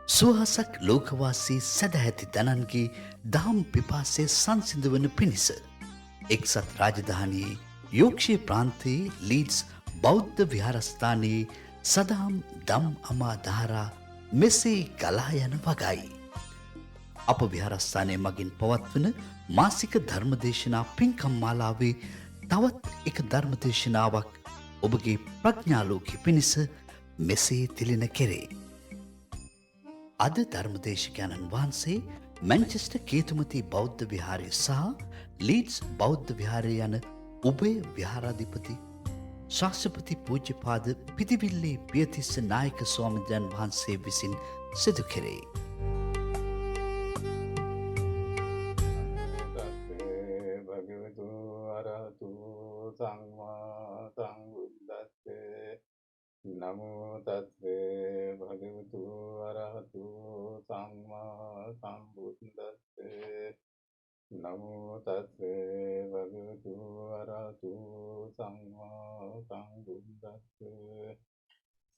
සුවහසක් ලෝකවාසී සැදැහැති දනන්ගේ දහම් පිපාසය සංසිඳුවන පිණිස. එක්සත් රාජධානයේ යෝක්ෂය ප්‍රාන්තයේ ලීඩ්ස් බෞද්ධ විහාරස්ථානයේ සදහම් දම් අමාධාරා මෙසේ ගලා යන වගයි. අප විහාරස්ථානය මගින් පවත්වන මාසික ධර්මදේශනා පින්කම් මාලාවේ තවත් එක ධර්මදේශනාවක් ඔබගේ ප්‍රඥාලෝකෙ පිණිස මෙසේ තිලින කෙරේ. අද ධර්මදේශකයණන් වහන්සේ මැන්චෙස්ට කේතුමති බෞද්ධ විහාරය සහ ලීඩ්ස් බෞද්ධ විහාරය යන උභය විහාරාධිපති ශාස්ත්‍රපති පූජ්‍යපාද පිතිවිල්ලේ පියතිස්ස නායක ස්වාමීන් වහන්සේ විසින් සිදු කෙරේ. භගවතු අරහතු සම්මා සම්බුද්දස්සේ නමෝ තස්සේ භගවතු අරහතු සම්මා සම්බුද්දස්සේ නමෝ තස්සේ භගවතු අරහතු සම්මා සම්බුද්දස්සේ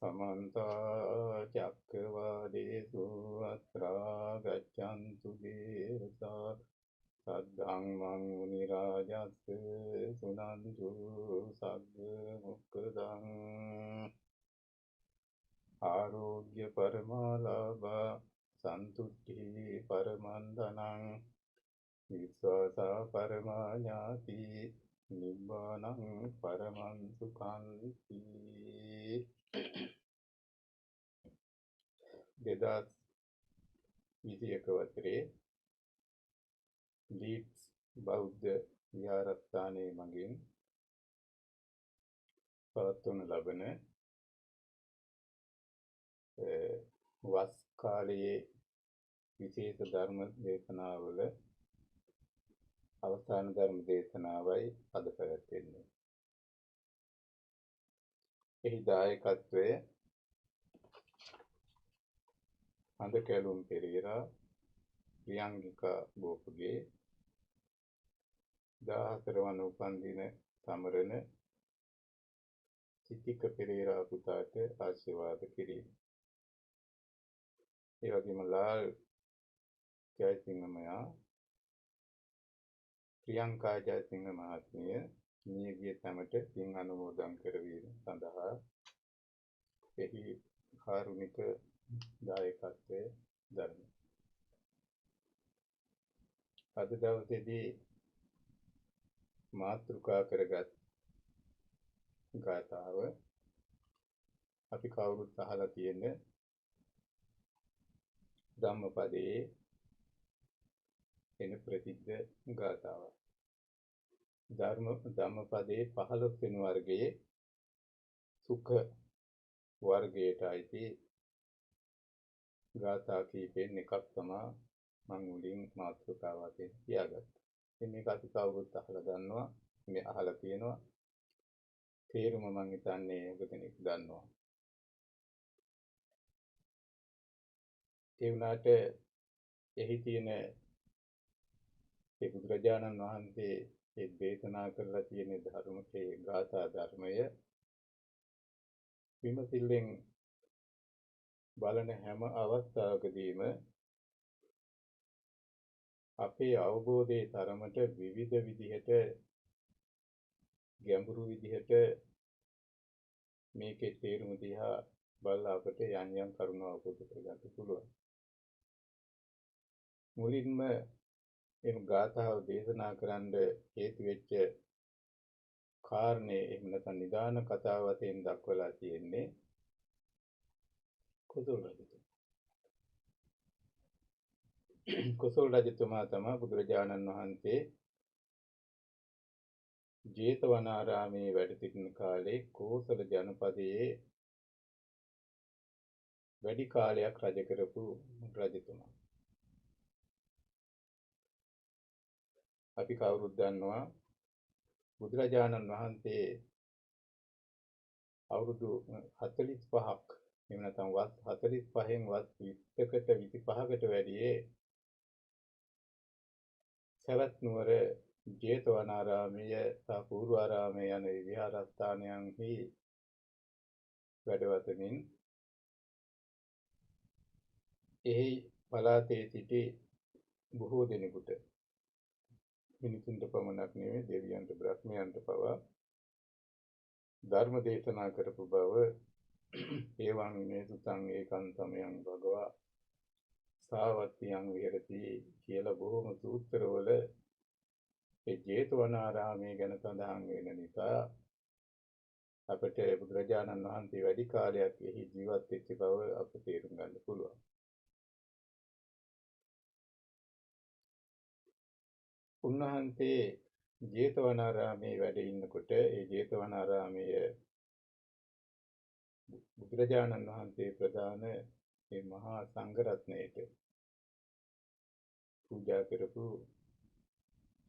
සමන්ත චක්කවාලේසු අත්‍රා ගච්ඡන්තු දේවතා සද්ධම්මං මුනි රාජස්ස සුනන්තු සග්ග මොක්ඛදං ආරෝග්‍ය පරමාලාභ සන්තුට්ඨි පරමන්දනං විශ්වාසා පරමාඥාති නිබ්බානං පරමං සුඛන්ති 2021 වසරේ ලීඩ්ස් බෞද්ධ විහාරස්ථානයේ මගින් පවත්වනු ලබන වස් කාලයේ විශේෂ ධර්ම දේශනාවල අවසාන ධර්ම දේශනාවයි අද පැවැත්වෙන්නේ. එහි දායකත්වය හඳකැලුම් පෙරේරා, ප්‍රියංගිකා බෝපගේ 14 වන උපන්දින සමරන සිතික පෙරේරා පුතාට ආශිර්වාද කිරීම. ඒ වගේම ලාල් ජයසිංහ මයා, ප්‍රියංකා ජයසිංහ මහත්මිය මියගිය සැමට පින් අනුමෝදන් කරවීම සඳහා එහි කාරුණික දායකත්වය දරන. අද දවසේදී මාතෘකා කරගත් ගාථාව අපි කවුරුත් අහලා තියෙන ධම්මපදයේ එන ප්‍රසිද්ධ ගාථාවක්. ධම්මපදයේ 15 වෙනි වර්ගයේ සුඛ වර්ගයට අයිති ගාථා කීපෙන් එකක් තමයි මම මුලින් මාතෘකාව වශයෙන් තියාගත්තේ. ඉතින් මේක අපි කවුරුත් අහලා දන්නවා, මේ අහලා තියෙනවා. තේරුම මම හිතන්නේ ඔබ කෙනෙක් දන්නවා. ඒ වුණාට එහි තියෙන ඒ බුදුරජාණන් වහන්සේ ඒ දේශනා කරලා තියෙන ධර්මයේ ගාථා ධර්මය විමසිල්ලෙන් බලන හැම අවස්ථාවකදීම අපේ අවබෝධයේ තරමට විවිධ විදිහට ගැඹුරු විදිහට මේකේ තේරුම දිහා බලලා අපට යම් යම් කරුණු අවබෝධ කරගන්න පුළුවන්. මුලින්ම එම් ගාථාව දේශනා කරන්න හේතු වෙච්ච කාරණේ එහෙම නැත්නම් නිදාන කතාව වශයෙන් දක්වලා තියෙන්නේ කොසල් රජතුමා. කොසල් රජතුමා තමයි බුදුරජාණන් වහන්සේ ජේතවනාරාමේ වැඩ සිටින කාලේ කෝසල ජනපදයේ වැඩි කාලයක් රජ කරපු රජතුමා. අපි කවුරුත් දන්නවා බුදුරජාණන් වහන්සේ අවුරුදු 45ක් එහෙම නැත්නම් වස් 45න් වස් 20කට 25කට වැඩියේ සවැත් නුවර ජේතවනාරාමය සහ පූර්වාරාමය යන විහාරස්ථානයන්හි වැඩවතමින් එහි පළාතේ සිටි බොහෝ දෙනෙකුට මිනිසුන්ට පමණක් නෙවෙයි දෙවියන්ට බ්‍රහ්මයන්ට පවා ධර්ම දේශනා කරපු බව ඒවං මේ සුතං ඒකාන්තමයන් භගවා සාවත්තියන් විහෙරති කියලා බොහොම සූත්‍රවල ඒ ජේතවනාරාමයේ ගැන සඳහන් වෙන නිසා අපිට බුදුරජාණන් වහන්සේ වැඩි කාලයක් එහි ජීවත් වෙච්ච බව අපිට තේරුම් ගන්න පුළුවන්. උන්වහන්සේ ජේතවනාරාමයේ වැඩ ඉන්නකොට ඒ ජේතවනාරාමයේ බුදුරජාණන් වහන්සේ ප්‍රදාන මේ මහා සංඝරත්නයට පූජා කරපු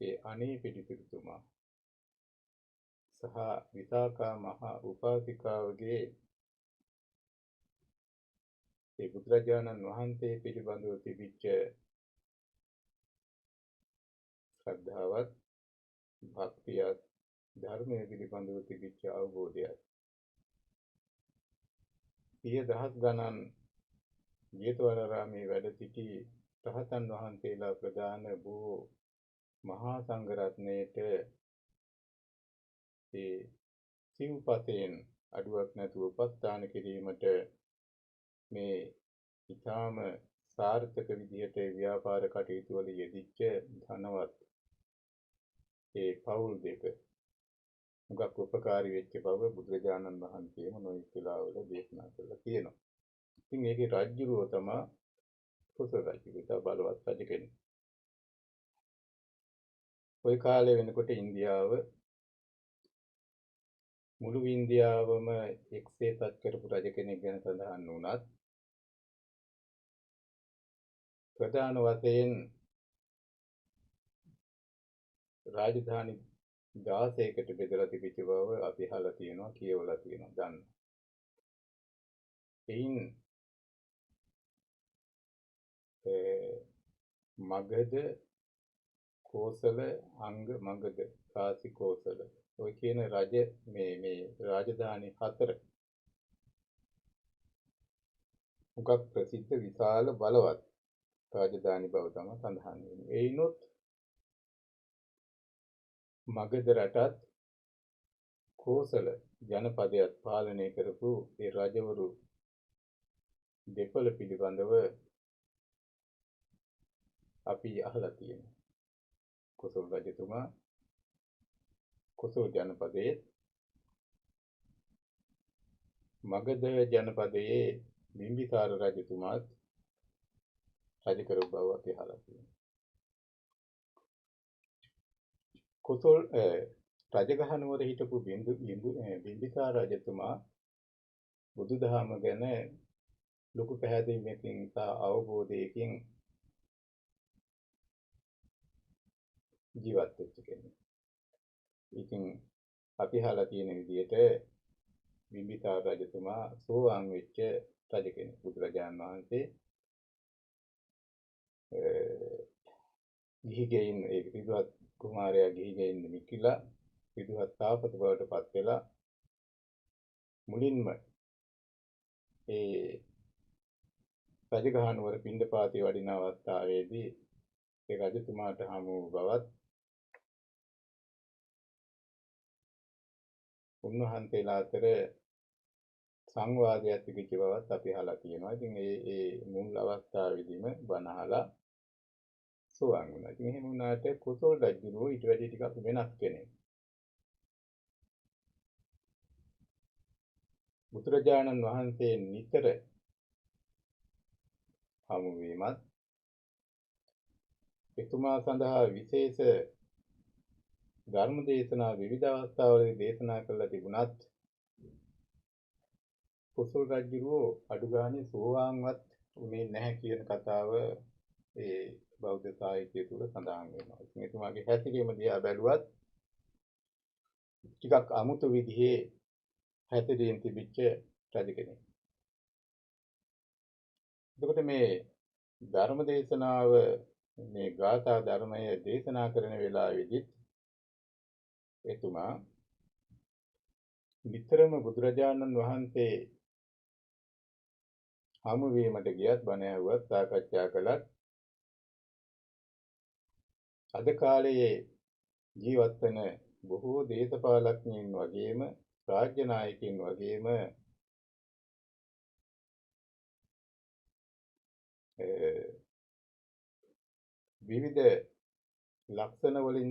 ඒ අනේ පිටිපිටුතුමා සහ විසාකා මහා උපාසිකාවගේ ඒ බුදුරජාණන් වහන්සේ පිළිබඳව තිබිච්ච ශ්‍රද්ධාවත් භක්තියත් ධර්මයේ පිළිබඳව තිබිච්ච අවබෝධයත් සිය දහස් ගණන් ජේතවනාරාමයේ වැඩ සිටි රහතන් වහන්සේලා ප්‍රදාන බොහෝ මහා සංඝරත්නයට ඒ සිව්පසයෙන් අඩුවක් නැතුව උපස්ථාන කිරීමට මේ ඊටාම සාර්ථක විදිහට ව්‍යාපාර කටයුතු වල යෙදිච්ච ධනවත් ඒ පවුල් දෙක මුගක් උපකාරී වෙච්ච බව බුදුරජාණන් වහන්සේම නොයෙක් වෙලාවල දේශනා කරලා තියෙනවා. ඉතින් ඒකේ රජුරෝ තමයි කොසල් රජුගේ බලවත් රජ කෙනෙක්. ওই කාලේ වෙනකොට ඉන්දියාව මුළු ඉන්දියාවම එක්සේසත් කරපු රජ කෙනෙක් ගැන සඳහන් වුණත් ප්‍රධාන වශයෙන් රාජධානි 16කට බෙදලා තිබිච්ච බව අපි අහලා තියෙනවා කියවලා තියෙනවා දන්න. එයින් මගධ කෝසල අංග මගධ කාසි කෝසල ඔය කියන රජ මේ රාජධානි 4 මුගක් ප්‍රසිද්ධ විශාල බලවත් රාජධානි බව තමයි සඳහන් වෙන්නේ. එයිනොත් මගධ රටත් කෝසල ජනපදයක් පාලනය කරපු ඒ රජවරු දෙපළ පිළිබඳව අපි අහලා තියෙනවා. කොසල් රජතුමා කොසල් ජනපදයේ මගධ ජනපදයේ බිම්බිසාර රජතුමාත් රජ කරපු බව අපි අහලා තියෙනවා. කොසල් රජගහනුවර හිටපු බිම්බිසාර රජතුමා බුදුදහම ගැන ලොකු පැහැදීමකින් සහ අවබෝධයකින් ජීවත් වෙච්ච කෙනෙක්. ඉතින් අපි අහලා තියෙන විදිහට බිම්බිසාර රජතුමා සෝවාන් වෙච්ච රජ කෙනෙක්. බුදුරජාණන් වහන්සේ ගිහිගෙයින් ඒ විදුහත් කුමාරයා ගිහිගෙයින් මිකිලා විදුහත් තාපස බවට පත් වෙලා මුලින්ම ඒ රජගහනුවර පිණ්ඩපාතේ වඩින අවස්ථාවේදී ඒ රජතුමාට හමු වූ බවත් උන්වහන්සේලා අතර සංවාදයක් තිබිච්ච බවත් අපි අහලා තියෙනවා. ඉතින් ඒ මුල් අවස්ථාවේදීම බණ අහලා සෝවාන් වුණා. ඉතින් එහෙම වුණාට කොසල් රජුරෝ ඊට වැඩි ටිකක් වෙනස් කෙනෙක්. බුදුරජාණන් වහන්සේ නිතර හමු වීමත් එතුමා සඳහා විශේෂ ධර්ම දේශනා විවිධ අවස්ථාවලදී දේශනා කළා තිබුණත් කොසල් රජුරෝ අඩු ගානේ සෝවාන්වත් උනේ නැහැ කියන කතාව ඒ බෞද්ධ සාහිත්‍යය තුල සඳහන් වෙනවා. ඉතින් එතුමාගේ හැසිරීම දිහා බැලුවත් ටිකක් අමුතු විදිහේ හැසිරීම තිබිච්ච රජ කෙනෙක්. එතකොට මේ ධර්ම දේශනාව මේ ගාථා ධර්මය දේශනා කරන වෙලාවේදී එතුමා විතරම බුදුරජාණන් වහන්සේ හමු වීමට ගියත් බණ ඇහුවත් සාකච්ඡා කළත් අද කාලයේ ජීවත් වෙන බොහෝ දේශපාලඥයින් වගේම රාජ්‍ය නායකයින් වගේම විවිධ ලක්ෂණ වලින්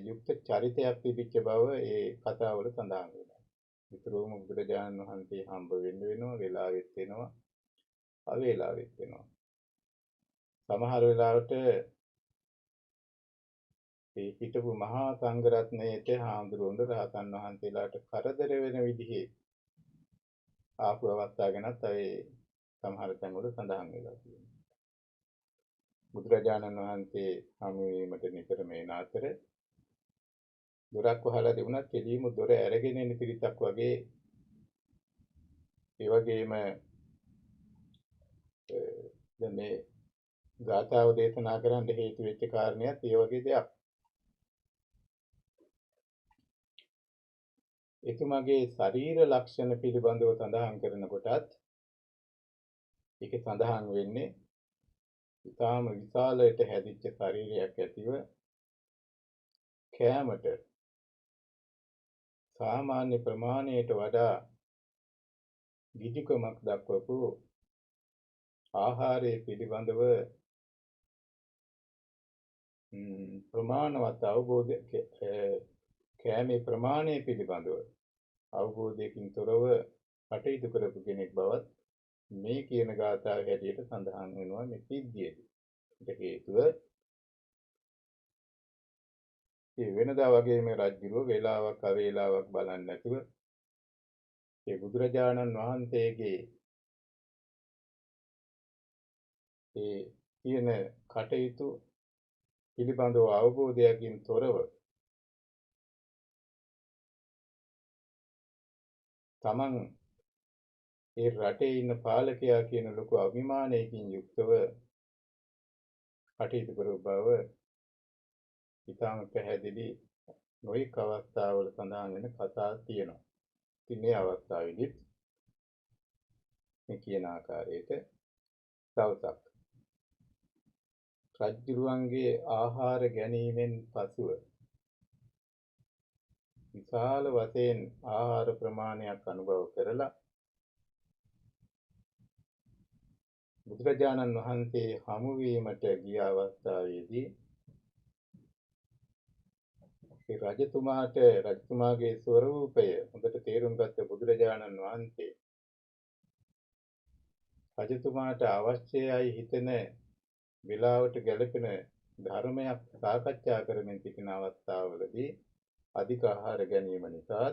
යුක්ත චරිතයක් තිබිච්ච බව ඒ කතාවල සඳහන් වෙනවා. විතරෝම බුදුරජාණන් වහන්සේ හම්බ වෙනවා, වෙලාවෙත් වෙනවා, අවේලාවෙත් වෙනවා. සමහර වෙලාවට ඒ හිටපු මහා සංඝරත්නයේට හාමුදුරුවෝ රහතන් වහන්සේලාට කරදර වෙන විදිහේ ආපු අවස්ථා ගැනත් ඒ සමහර තැන්වල සඳහන් වෙලා තියෙනවා. බුදුරජාණන් වහන්සේ හමු වීමට නිතරම එන අතර දොරක් වහලා තිබුණත් කෙලින්ම දොර ඇරගෙන එන පිරිසක් වගේ ඒ වගේම දැන් මේ ගාථාව දේශනා කරන්න හේතු වෙච්ච කාරණයක් ඒ වගේ දෙයක්. එතුමාගේ ශරීර ලක්ෂණ පිළිබඳව සඳහන් කරනකොටත් ඒකේ සඳහන් වෙන්නේ ඉතාම විශාලයට හැදිච්ච ශරීරයක් ඇතිව කෑමට සාමාන්‍ය ප්‍රමාණයට වඩා ගිජුකමක් දක්වපු ආහාරයේ පිළිබඳව ප්‍රමාණවත් අවබෝධ කෑමේ ප්‍රමාණය පිළිබඳව අවබෝධයකින් තොරව කටයුතු කරපු කෙනෙක් බවත් මේ කියන ගාථාව හැටියට සඳහන් වෙනවා මේ සිද්ධියේදී. ඒක හේතුව ඒ වෙනදා වගේ මේ රජුව වේලාවක් අවේලාවක් බලන්නේ නැතුව ඒ බුදුරජාණන් වහන්සේගේ ඒ කියන කටයුතු පිළිබඳව අවබෝධයකින් තොරව තමන් ඒ රටේ ඉන්න පාලකයා කියන ලොකු අභිමානයකින් යුක්තව කටයුතු කරපු බව ඉතාම පැහැදිලි නොයෙක් අවස්ථාවල සඳහන් වෙන කතා තියෙනවා. ඉතින් මේ අවස්ථාවේදී මේ කියන ආකාරයට දවසක් රජුරුවන්ගේ ආහාර ගැනීමෙන් පසුව විශාල වශයෙන් ආහාර ප්‍රමාණයක් අනුභව කරලා බුදුරජාණන් වහන්සේ හමු වීමට ගිය අවස්ථාවේදී ඒ රජතුමාගේ ස්වරූපය හොඳට තේරුම් ගත්ත බුදුරජාණන් වහන්සේ රජතුමාට අවශ්‍යයි හිතෙන වේලාවට ගැලපෙන ධර්මයක් සාකච්ඡා කරමින් සිටින අවස්ථාවවලදී අධික ආහාර ගැනීම නිසා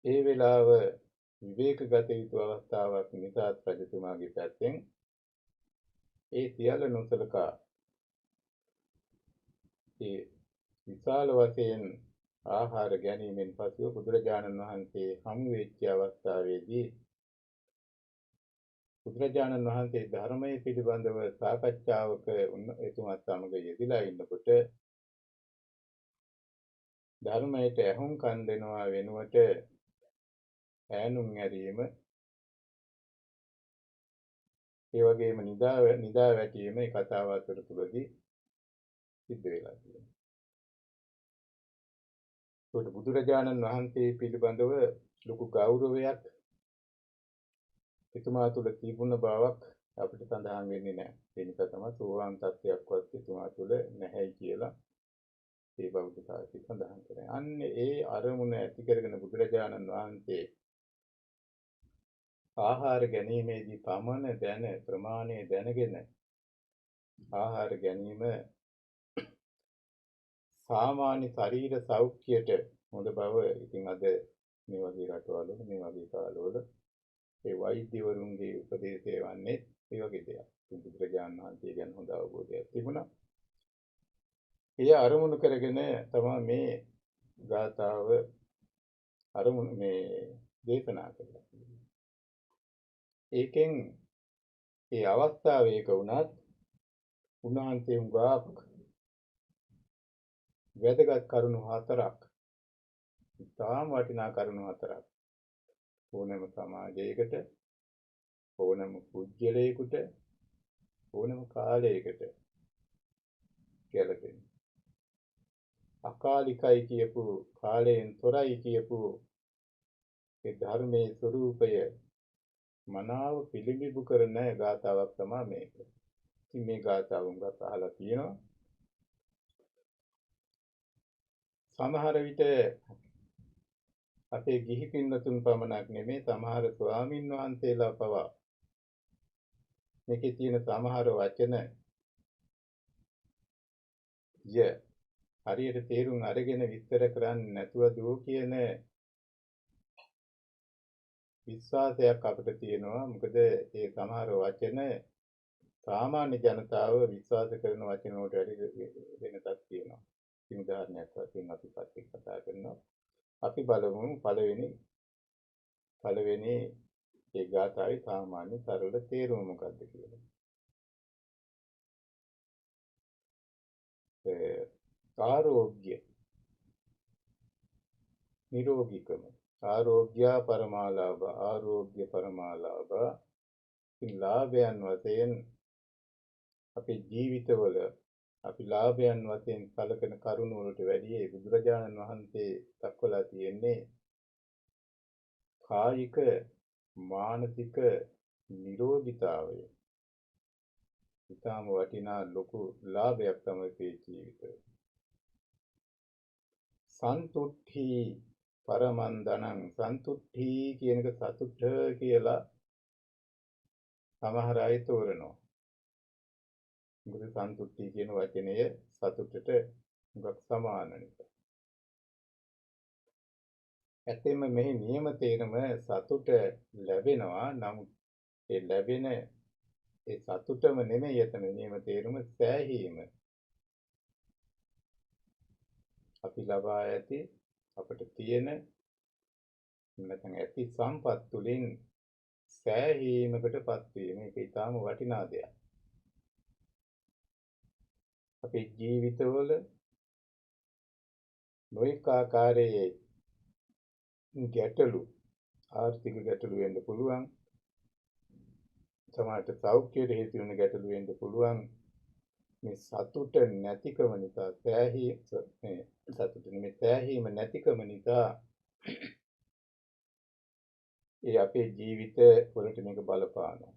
ඒ වේලාව විවේක ගත යුතු අවස්ථාවක් නිසා රජතුමාගේ පැත්තෙන් ඒ සියල්ල නොසලකා ඒ විශාල වශයෙන් ආහාර ගැනීමෙන් පසුව බුදුරජාණන් වහන්සේ හමු වෙච්ච අවස්ථාවේදී බුදුරජාණන් වහන්සේ ධර්මයේ පිළිබඳව සාකච්ඡාවක එතුමා සමග යෙදලා ඉන්නකොට ධර්මයට ඇහුම්කන් දෙනවා වෙනුවට ඈනුම් ඇරීම ඒ වගේම නිදා වැටීම ඒ කතාව අතරතුරදී සිද්ධ වෙලා තියෙනවා. ඒකට බුදුරජාණන් වහන්සේ පිළිබඳව ලොකු ගෞරවයක් එතුමා තුළ තිබුණ බවක් අපිට සඳහන් වෙන්නේ නැහැ. ඒ නිසා තමයි සෝවාන් තත්ත්වයක්වත් එතුමා තුළ නැහැයි කියලා ඒ බෞද්ධ සාහිත්‍ය සඳහන් කරන්නේ. අන්න ඒ අරමුණ ඇති කරගෙන බුදුරජාණන් වහන්සේ ආහාර ගැනීමේදී පමණ ප්‍රමාණය දැනගෙන ආහාර ගැනීම සාමාන්‍ය ශරීර සෞඛ්‍යයට හොඳ බව ඉතින් අද මේ වගේ රටවල මේ වගේ කාලවල ඒ වෛද්‍යවරුන්ගේ උපදේශය වන්නේ ඒ වගේ දෙයක්. බුදුරජාණන් වහන්සේ ගැන හොඳ අවබෝධයක් තිබුණා. ඒ අරමුණු කරගෙන තමයි මේ ගාථාව අරමුණු මේ දේශනා කළා. ඒකෙන් ඒ අවස්ථාවේක වුණත් උන්වහන්සේ උගාක් වැදගත් කරුණු හතරක් ඉතාම වටිනා කරුණු හතරක් ඕනෑම සමාජයකට ඕනෑම පුද්ගලයෙකුට ඕනෑම කාලයකට ගැලපෙන අකාලිකයි කියපු කාලයෙන් තොරයි කියපු ඒ ධර්මයේ ස්වરૂපය මනාව පිළිඹු කරන ගාථාවක් තමයි මේක. ඉතින් මේ ගාථාව උඟක් අහලා තියෙනවා. සමහර විට අපේ ගිහි පින්වතුන් පමණක් නෙමේ සමහර ස්වාමින් වහන්සේලා පවා මේකේ තියෙන සමහර වචන හරියට තේරුම් අරගෙන විස්තර කරන්නේ නැතුව දෝ කියන විශ්වාසයක් අපිට තියෙනවා. මොකද ඒ සමහර වචන සාමාන්‍ය ජනතාව විශ්වාස කරන වචන වලට වෙනසක් තියෙනවා. උදාහරණයක් වශයෙන් අපි පස්සේ කතා කරනවා. අපි බලමු පළවෙනි ඒ ගාථාවේ සාමාන්‍ය සරල තේරුම මොකක්ද කියලා. ආරෝග්‍ය නිරෝගීකම ආරෝග්‍ය පරමාලාභ ලාභයන් වශයෙන් අපේ ජීවිතවල අපි ලාභයන් වශයෙන් කලකන කරුණු වලට වැඩිය බුදුරජාණන් වහන්සේ දක්වලා තියෙන්නේ කායික මානසික නිරෝගීතාවය. ඊටම වටිනා ලොකු ලාභයක් තමයි මේ ජීවිතය. සන්තුට්ඨි පරමන්දනං සන්තුට්ඨි කියන එක සතුට කියලා සමහර අය තෝරනවා. මොකද සන්තුට්ඨි කියන වචනය සතුටට හුඟක් සමාන නිසා. ඇත්තෙන්ම මෙහි නියම තේරුම සතුට ලැබෙනවා. නමුත් ඒ ලැබෙන ඒ සතුටම නෙමෙයි එතන නියම තේරුම සෑහීම. අපි ලබා ඇති අපට තියෙන නැත්නම් ඇති සම්පත් තුළින් සෑහීමකටපත් වීම ඒක ඊටාම වටිනා දෙයක්. අපේ ජීවිතවල නොඑක ආකාරයේ ගැටලු ආර්ථික ගැටලු වෙන්න පුළුවන්. සමහරට සෞඛ්‍යයට හේතු වෙන ගැටලු වෙන්න පුළුවන්. මේ සතුට නැතිකම නිසා සෑහීම නැතිකම නිසා ඒ අපේ ජීවිත වලට මේක බලපානවා.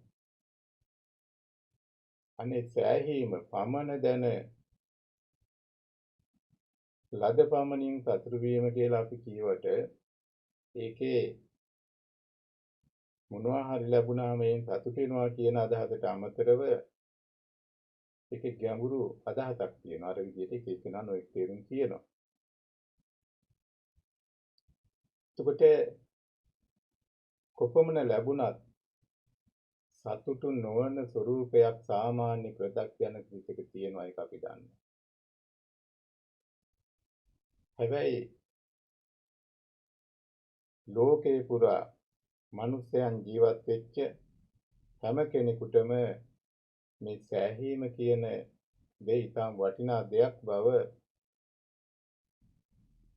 අනේ සෑහීම පමණ දැන ලද පමණින් සතුටු වීම කියලා අපි කියවට ඒකේ මොනවා හරි ලැබුණාම එයින් සතුටු වෙනවා කියන අදහසට අමතරව ඒකේ ගැඹුරු අදහසක් තියෙනවා. අර විදිහට ඒක නෝ නොඑක් තේරුම් කියනවා. එතකොට කොපමණ ලැබුණත් සතුටු නොවන ස්වરૂපයක් සාමාන්‍ය ප්‍රත්‍යක්ෂ කිසික තියෙනවා ඒක අපි දන්නවා. හැබැයි ලෝකේ පුරා මිනිසයන් ජීවත් වෙච්ච හැම කෙනෙකුටම මේ සෑහීම කියන දේ ඊටම වටිනා දෙයක් බව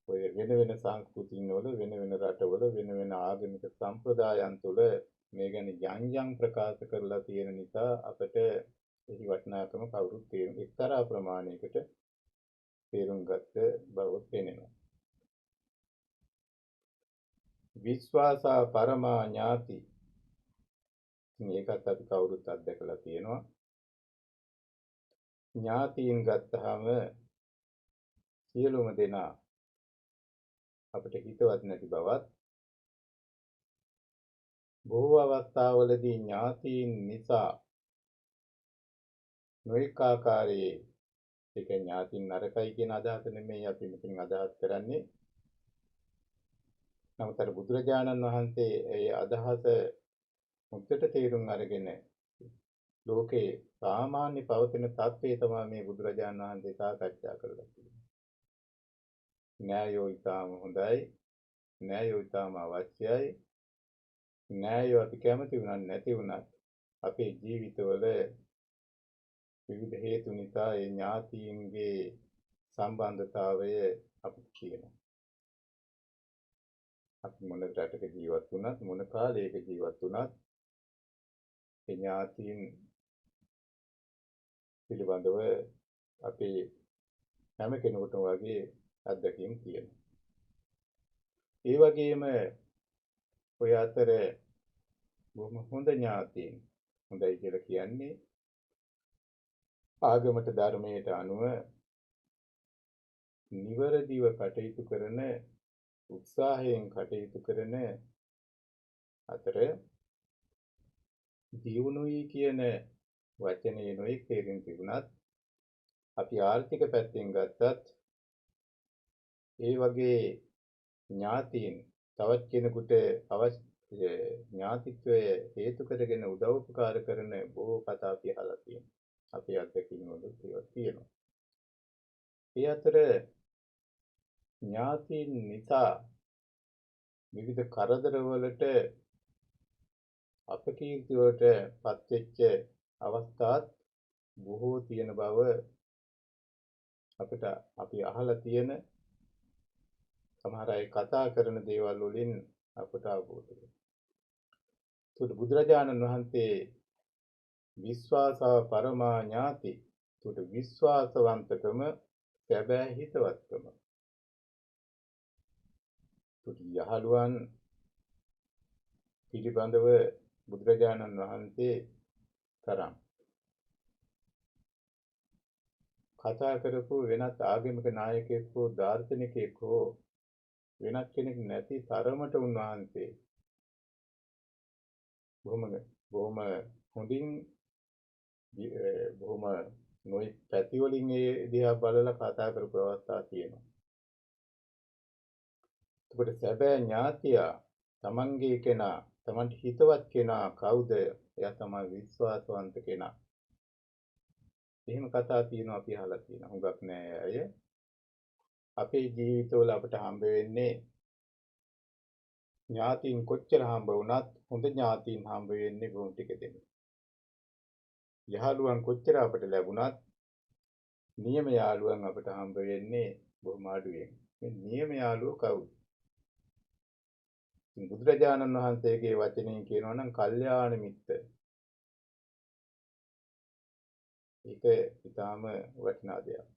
ඔය වෙන වෙන සංස්කෘතින් වල වෙන වෙන රටවල වෙන වෙන ආගමික සම්ප්‍රදායන් තුළ මේ ගැන යම් ප්‍රකාශ කරලා තියෙන නිසා අපිට එහි වටිනාකම කවුරුත් තේරුම් එක්තරා ප්‍රමාණයකට තේරුම් ගත්ත බව පේනවා. විශ්වාසා පරමා ඥාති මේකත් අපි කවුරුත් අත්දැකලා තියෙනවා. ඥාතීන් ගත්තාම සියලුම දෙනා අපිට හිතවත් නැති බවත් බොහෝ අවස්ථාවලදී ඥාතීන් නිසා නොඑක ආකාරයේ ඒක ඥාතීන් නරකයි කියන අදහස නෙමෙයි අපි මෙතන අදහස් කරන්නේ. නමුත් අර බුදුරජාණන් වහන්සේ ඒ අදහස මුත්තට තේරුම් අරගෙන ලෝකේ සාමාන්‍ය පවතින තත්ත්වය තමයි මේ බුදුරජාණන් වහන්සේ සාකච්ඡා කරලා තියෙන්නේ. න්‍යායෝ ඊටාම හොඳයි. න්‍යායෝ ඊටාම අවශ්‍යයි. න්‍යායෝ අපි කැමති වුණත් නැති වුණත් අපේ ජීවිතවල විවිධ හේතු නිසා ඒ ඥාතීන්ගේ සම්බන්ධතාවය අපිට තියෙනවා. අපි මොන රටක ජීවත් වුණත් මොන කාලයක ජීවත් වුණත් ඒ ඥාතීන් පිළිබඳව අපේ හැම කෙනෙකුටම වගේ අත්දැකීම් තියෙනවා. ඒ වගේම ඔය අතර බොහොම හොඳ ඥාතීන් හොඳයි කියලා කියන්නේ ආගමට ධර්මයට අනුව නිවැරදිව කටයුතු කරන උත්සාහයෙන් කටයුතු කරන අතර දියුණුවයි කියන වචනේ නොයෙක් තේරුම් තිබුණත් අපි ආර්ථික පැත්තෙන් ගත්තත් ඒ වගේ ඥාතීන් තවත් කෙනෙකුට අවශ්‍ය ඥාතිත්වය හේතු කරගෙන උදව් උපකාර කරන බොහෝ කතා අපි අහලා තියෙනවා. අපේ අත්දැකීම් වල ඒවා තියෙනවා. ඒ අතර ඥාතීන් නිසා විවිධ කරදරවලට අපකීර්ති වලට පත්වෙච්ච අවස්ථාත් බොහෝ තියෙන බව අපිට අපි අහලා තියෙන සමහර අය කතා කරන දේවල් වලින් අපට අවබෝධ වෙනවා. ඒකට බුදුරජාණන් වහන්සේ විශ්වාසා පරමා ඥාති ඒකට විශ්වාසවන්තකම සැබෑ හිතවත්කම ඒකට යහළුවන් පිළිබඳව බුදුරජාණන් වහන්සේ තරම් කතා කරපු වෙනත් ආගමික නායකයෙක් හෝ දාර්ශනිකයෙක් හෝ වෙනත් කෙනෙක් නැති තරමට උන්වහන්සේ බොහොම හොඳින් බොහොම නොයෙක් පැති වලින් ඒ දිහා බලලා කතා කරපු අවස්ථා තියෙනවා. ඒකට සැබෑ ඥාතියා තමන්ගේ කෙනා තමන්ට හිතවත් කෙනා කවුද? එයා තමයි විශ්වාසවන්ත කෙනා. එහෙම කතා තියෙනවා අපි අහලා තියෙනවා. හුඟක් නෑ අය. අපේ ජීවිතවල අපට හම්බ වෙන්නේ ඥාතීන් කොච්චර හම්බ වුණත් හොඳ ඥාතීන් හම්බ වෙන්නේ බොහොම ටික දෙනෙක්. යහළුවන් කොච්චර අපට ලැබුණත් නියම යාළුවන් අපට හම්බ වෙන්නේ බොහොම අඩුවෙන්. මේ නියම යාළුවෝ කවුද? බුදුරජාණන් වහන්සේගේ වචනයෙන් කියනවා නම් කල්යාණ මිත්‍ර. ඒක ඊටාම වටිනා දෙයක්.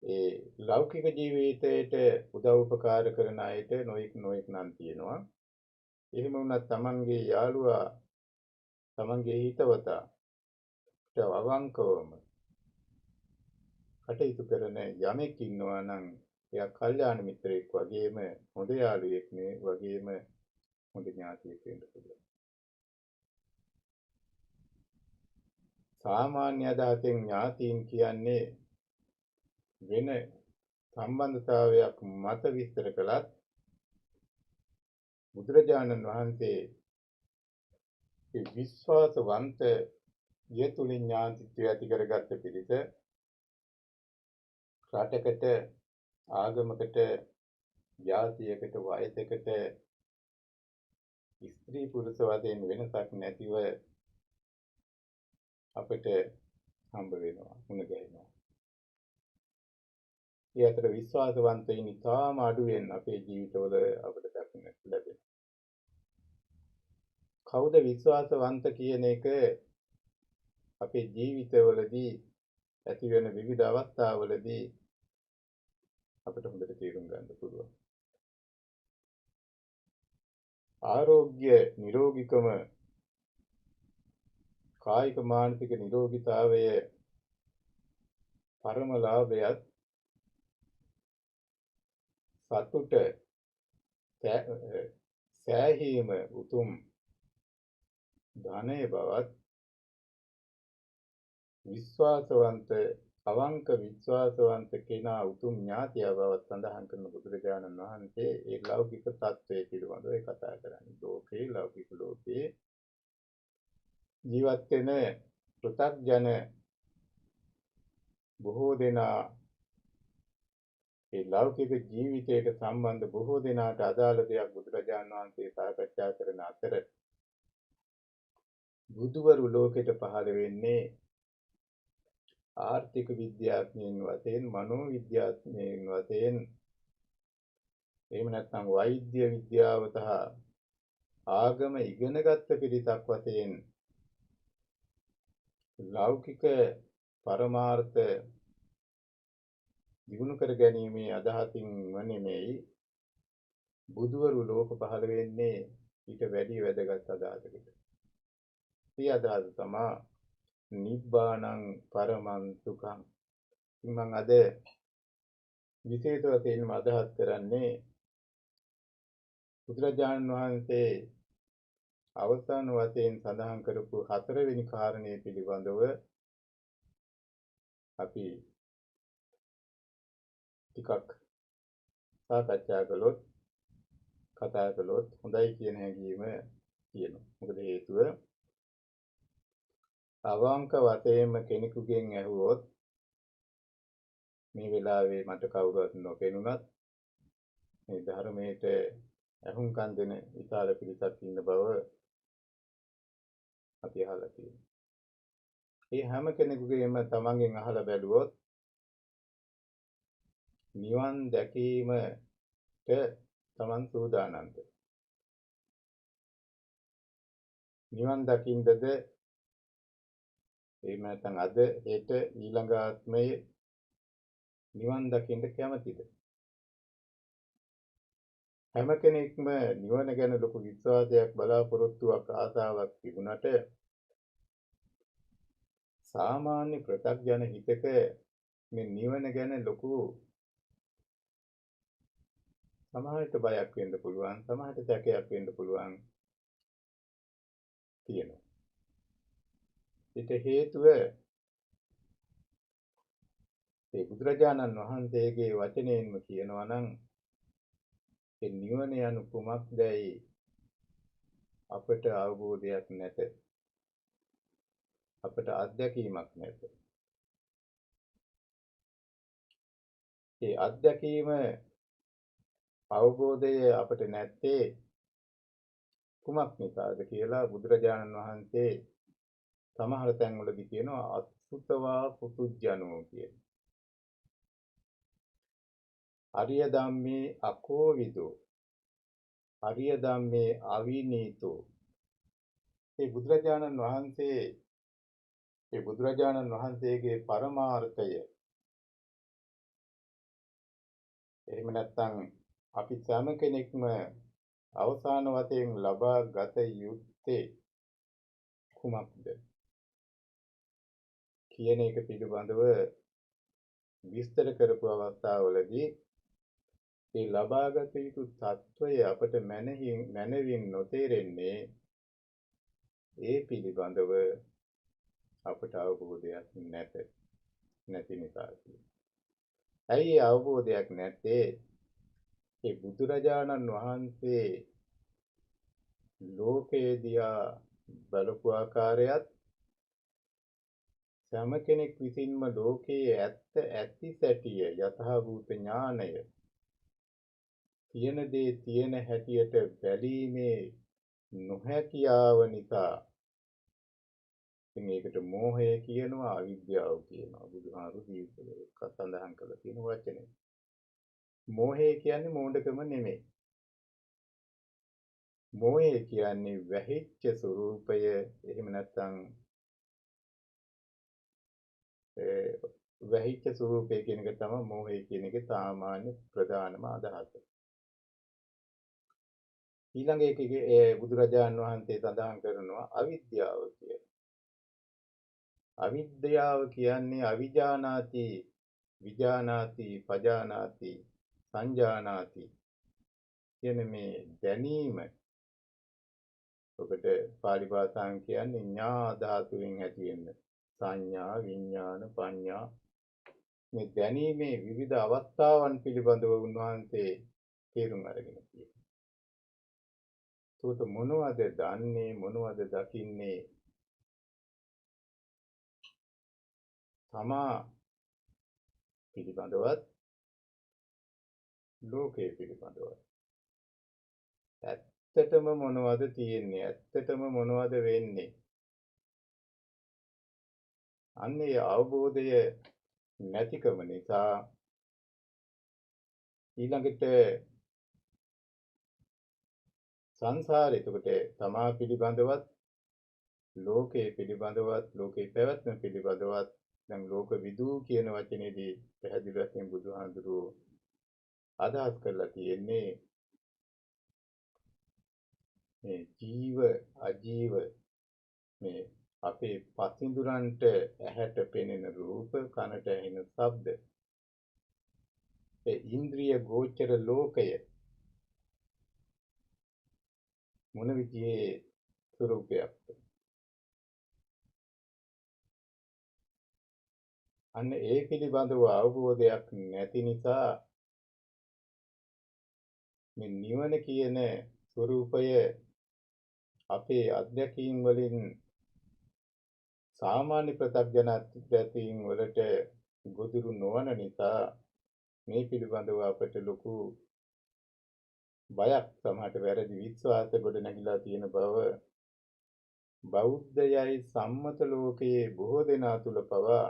ඒ ලෞකික ජීවිතයට උදව් උපකාර කරන අයට නොඑක් නම් තියෙනවා. එහෙම වුණත් තමන්ගේ යාළුවා තමන්ගේ හිතවතා අවංකවම කටයුතු කරන යමෙක් ඉන්නවා නම් එයා කල්යාණ මිත්‍රයෙක් වගේම හොඳ යාළුවෙක් නේ වගේම හොඳ ඥාතියෙක් වෙන්න පුළුවන්. සාමාන්‍ය අදහසෙන් ඥාතීන් කියන්නේ වෙන සම්බන්ධතාවයක් මත විස්තර කළත් බුදුරජාණන් වහන්සේ ඒ විශ්වාසවන්ත යෙතුලින් ඥාතිත්වය ඇති කරගත්ත පිළිස රටකට ආගමකට ජාතියකට වයසකට ස්ත්‍රී පුරුෂ වශයෙන් වෙනසක් නැතිව අපිට හම්බ වෙනවා මුණ ගැහෙනවා. ඒ අතර විශ්වාසවන්තයින් ඉතාම අඩුවෙන් අපේ ජීවිතවල අපිට දකින්නට ලැබෙනවා. කවුද විශ්වාසවන්ත කියන එක අපේ ජීවිතවලදී ඇති වෙන විවිධ අවස්ථාවලදී අපිට හොඳට තේරුම් ගන්න පුළුවන්. ආරෝග්‍ය නිරෝගීකම කායික මානසික නිරෝගීතාවය පරම ලාභයත් සතුට සෑහීම උතුම් ධනය බවත් විශ්වාසවන්ත අවංක විශ්වාසවන්ත කෙනා උතුම් ඥාතිය බවත් සඳහන් කරන බුදුරජාණන් වහන්සේ ඒ ලෞකික තත්ත්වයේ පිළිබඳව කතා කරන්නේ. ලෝකේ ලෞකික ලෝකේ ජීවත් වෙන පෘථග්ජන බොහෝ දෙනා ඒ ලෞකික ජීවිතයට සම්බන්ධ බොහෝ දෙනාට අදාළ දෙයක් බුදුරජාණන් වහන්සේ සාකච්ඡා කරන අතර බුදුවරු ලෝකෙට පහළ වෙන්නේ ආර්ථික විද්‍යාඥයින් වශයෙන් මනෝ විද්‍යාඥයින් වශයෙන් එහෙම නැත්නම් වෛද්‍ය විද්‍යාව සහ ආගම ඉගෙනගත්ත පිරිසක් වශයෙන් ලෞකික පරමාර්ථ දිනු කර ගැනීමේ අදහසින්ම නෙමෙයි බුදුවරු ලෝක පහළ වෙන්නේ ඊට වැඩි වැදගත් අදහසකට. මේ අදහස තමයි නිබ්බාණං පරමං සුඛං. මම අද විශේෂ වශයෙන්ම අදහස් කරන්නේ බුදුරජාණන් වහන්සේ අවසාන වශයෙන් සඳහන් කරපු හතරවෙනි කාරණේ පිළිබඳව අපි ටිකක් සාකච්ඡා කළොත් කතා කළොත් හොඳයි කියන හැඟීම තියෙනවා. මොකද හේතුව අවංක වශයෙන්ම කෙනෙකුගෙන් ඇහුවොත් මේ වෙලාවේ මට කවුරුත් නොපෙනුනත් මේ ධර්මයට අහුම්කම් දෙන විශාල පිරිසක් ඉන්න බව අපි අහලා තියෙනවා. මේ හැම කෙනෙකුගේම තමන්ගෙන් අහලා බැලුවොත් නිවන් දැකීමට තමන් සූදානම්ද? නිවන් දකින්නද එහෙම නැත්නම් අද හෙට ඊළඟ ආත්මයේ නිවන් දකින්න කැමතිද? හැම කෙනෙක්ම නිවන ගැන ලොකු විශ්වාසයක් බලාපොරොත්තුවක් ආසාවක් තිබුණට සාමාන්‍ය ප්‍රත්‍යඥ හිතක මේ නිවන ගැන ලොකු සමහරට බයක් වෙන්න පුළුවන්, සමහරට සැකයක් වෙන්න පුළුවන් තියෙනවා. ඊට හේතුව ඒ බුදුරජාණන් වහන්සේගේ වචනයෙන්ම කියනවා නම් ඒ නිවන යනු කුමක්දයි අපට අවබෝධයක් නැත. අපට අත්දැකීමක් නැත. ඒ අත්දැකීම අවබෝධය අපට නැත්තේ කුමක් නිසාද කියලා බුදුරජාණන් වහන්සේ සමහර තැන්වලදී කියනවා අසුතවා පුතුජනෝ කියන. අරිය ධම්මේ අකෝවිදෝ අරිය ධම්මේ අවිනීතෝ. මේ බුදුරජාණන් වහන්සේගේ පරමාර්ථය එහෙම නැත්නම් අපි සෑම කෙනෙක්ම අවසාන වශයෙන් ලබා ගත යුත්තේ කුමක්ද කියන එක පිළිබඳව විස්තර කරපු අවස්ථාවලදී ඒ ලබාගත යුතු తত্ত্বය අපට මනවින් නොතේරෙන්නේ ඒ පිළිබඳව අපට අවබෝධයක් නැති නිසා. ඇයි අවබෝධයක් නැත්තේ? ඒ බුදුරජාණන් වහන්සේ ලෝකේ දිහා බලපු ආකාරයත් සෑම කෙනෙක් විසින්ම ලෝකයේ ඇත්ත ඇති සැටිය යථාභූත ඥානය තියෙන දේ තියෙන හැටියට බැලීමේ නොහැකියාව නිසා මේකට මෝහය කියනවා අවිද්‍යාව කියනවා. බුදුහාරු දීපලක සඳහන් කරලා තියෙන වචනේ. මෝහය කියන්නේ මෝඩකම නෙමෙයි. මෝහය කියන්නේ වැහිච්ච ස්වરૂපය. එහෙම නැත්නම් වැහිච්ච ස්වરૂපය කියන එක තමයි මෝහය කියන එකේ සාමාන්‍ය ප්‍රධානම අදහස. ඊළඟ එකේ බුදුරජාණන් වහන්සේ සඳහන් කරනවා අවිද්‍යාව කියලා. අවිද්‍යාව කියන්නේ අවිජානාති, විජානාති, පජානාති, සංජානාති කියන මේ දැනීම. ඔකට පාලි භාෂාවෙන් කියන්නේ ඥා ධාතුවෙන් ඇති වෙන සංඥා, විඥාන, පඤ්ඤා මේ දැනීමේ විවිධ අවස්ථාවන් පිළිබඳව උන්වහන්සේ තේරුම් අරගෙන තියෙනවා. ඒකට මොනවද දන්නේ, මොනවද දකින්නේ? තමා පිළිබඳවත් ලෝකයේ පිළිබඳවත් ඇත්තටම මොනවද තියෙන්නේ, ඇත්තටම මොනවද වෙන්නේ? අන්නේ අවබෝධය නැතිකම නිසා ඊළඟට සංසාරේ එතකොට තමා පිළිබඳවත් ලෝකයේ පිළිබඳවත් ලෝකේ පැවැත්ම පිළිබඳවත් දැන් ලෝක විදූ කියන වචනේදී පැහැදිලි වශයෙන් බුදුහාඳුරෝ අදහස් කරලා තියෙන්නේ මේ ජීව අජීව මේ අපේ පසින්දුරන්ට ඇහැට පෙනෙන රූප කනට ඇහෙන ශබ්ද ඒ ඉන්ද්‍රිය ගෝචර ලෝකය මොන විදිහේ ස්වરૂපයක්ද අන්න ඒ පිළිබඳව අවබෝධයක් නැති නිසා මේ නිවන කියන ස්වરૂපය අපේ අත්දැකීම් වලින් සාමාන්‍ය ප්‍රත්‍යඥ අත්දැකීම් වලට ගොදුරු නොවන නිසා මේ පිළිබඳව අපට ලොකු බයක් සමහරට වැරදි විශ්වාස ගොඩ නැගිලා තියෙන බව බෞද්ධයයි සම්මත ලෝකයේ බොහෝ දෙනා තුල පවා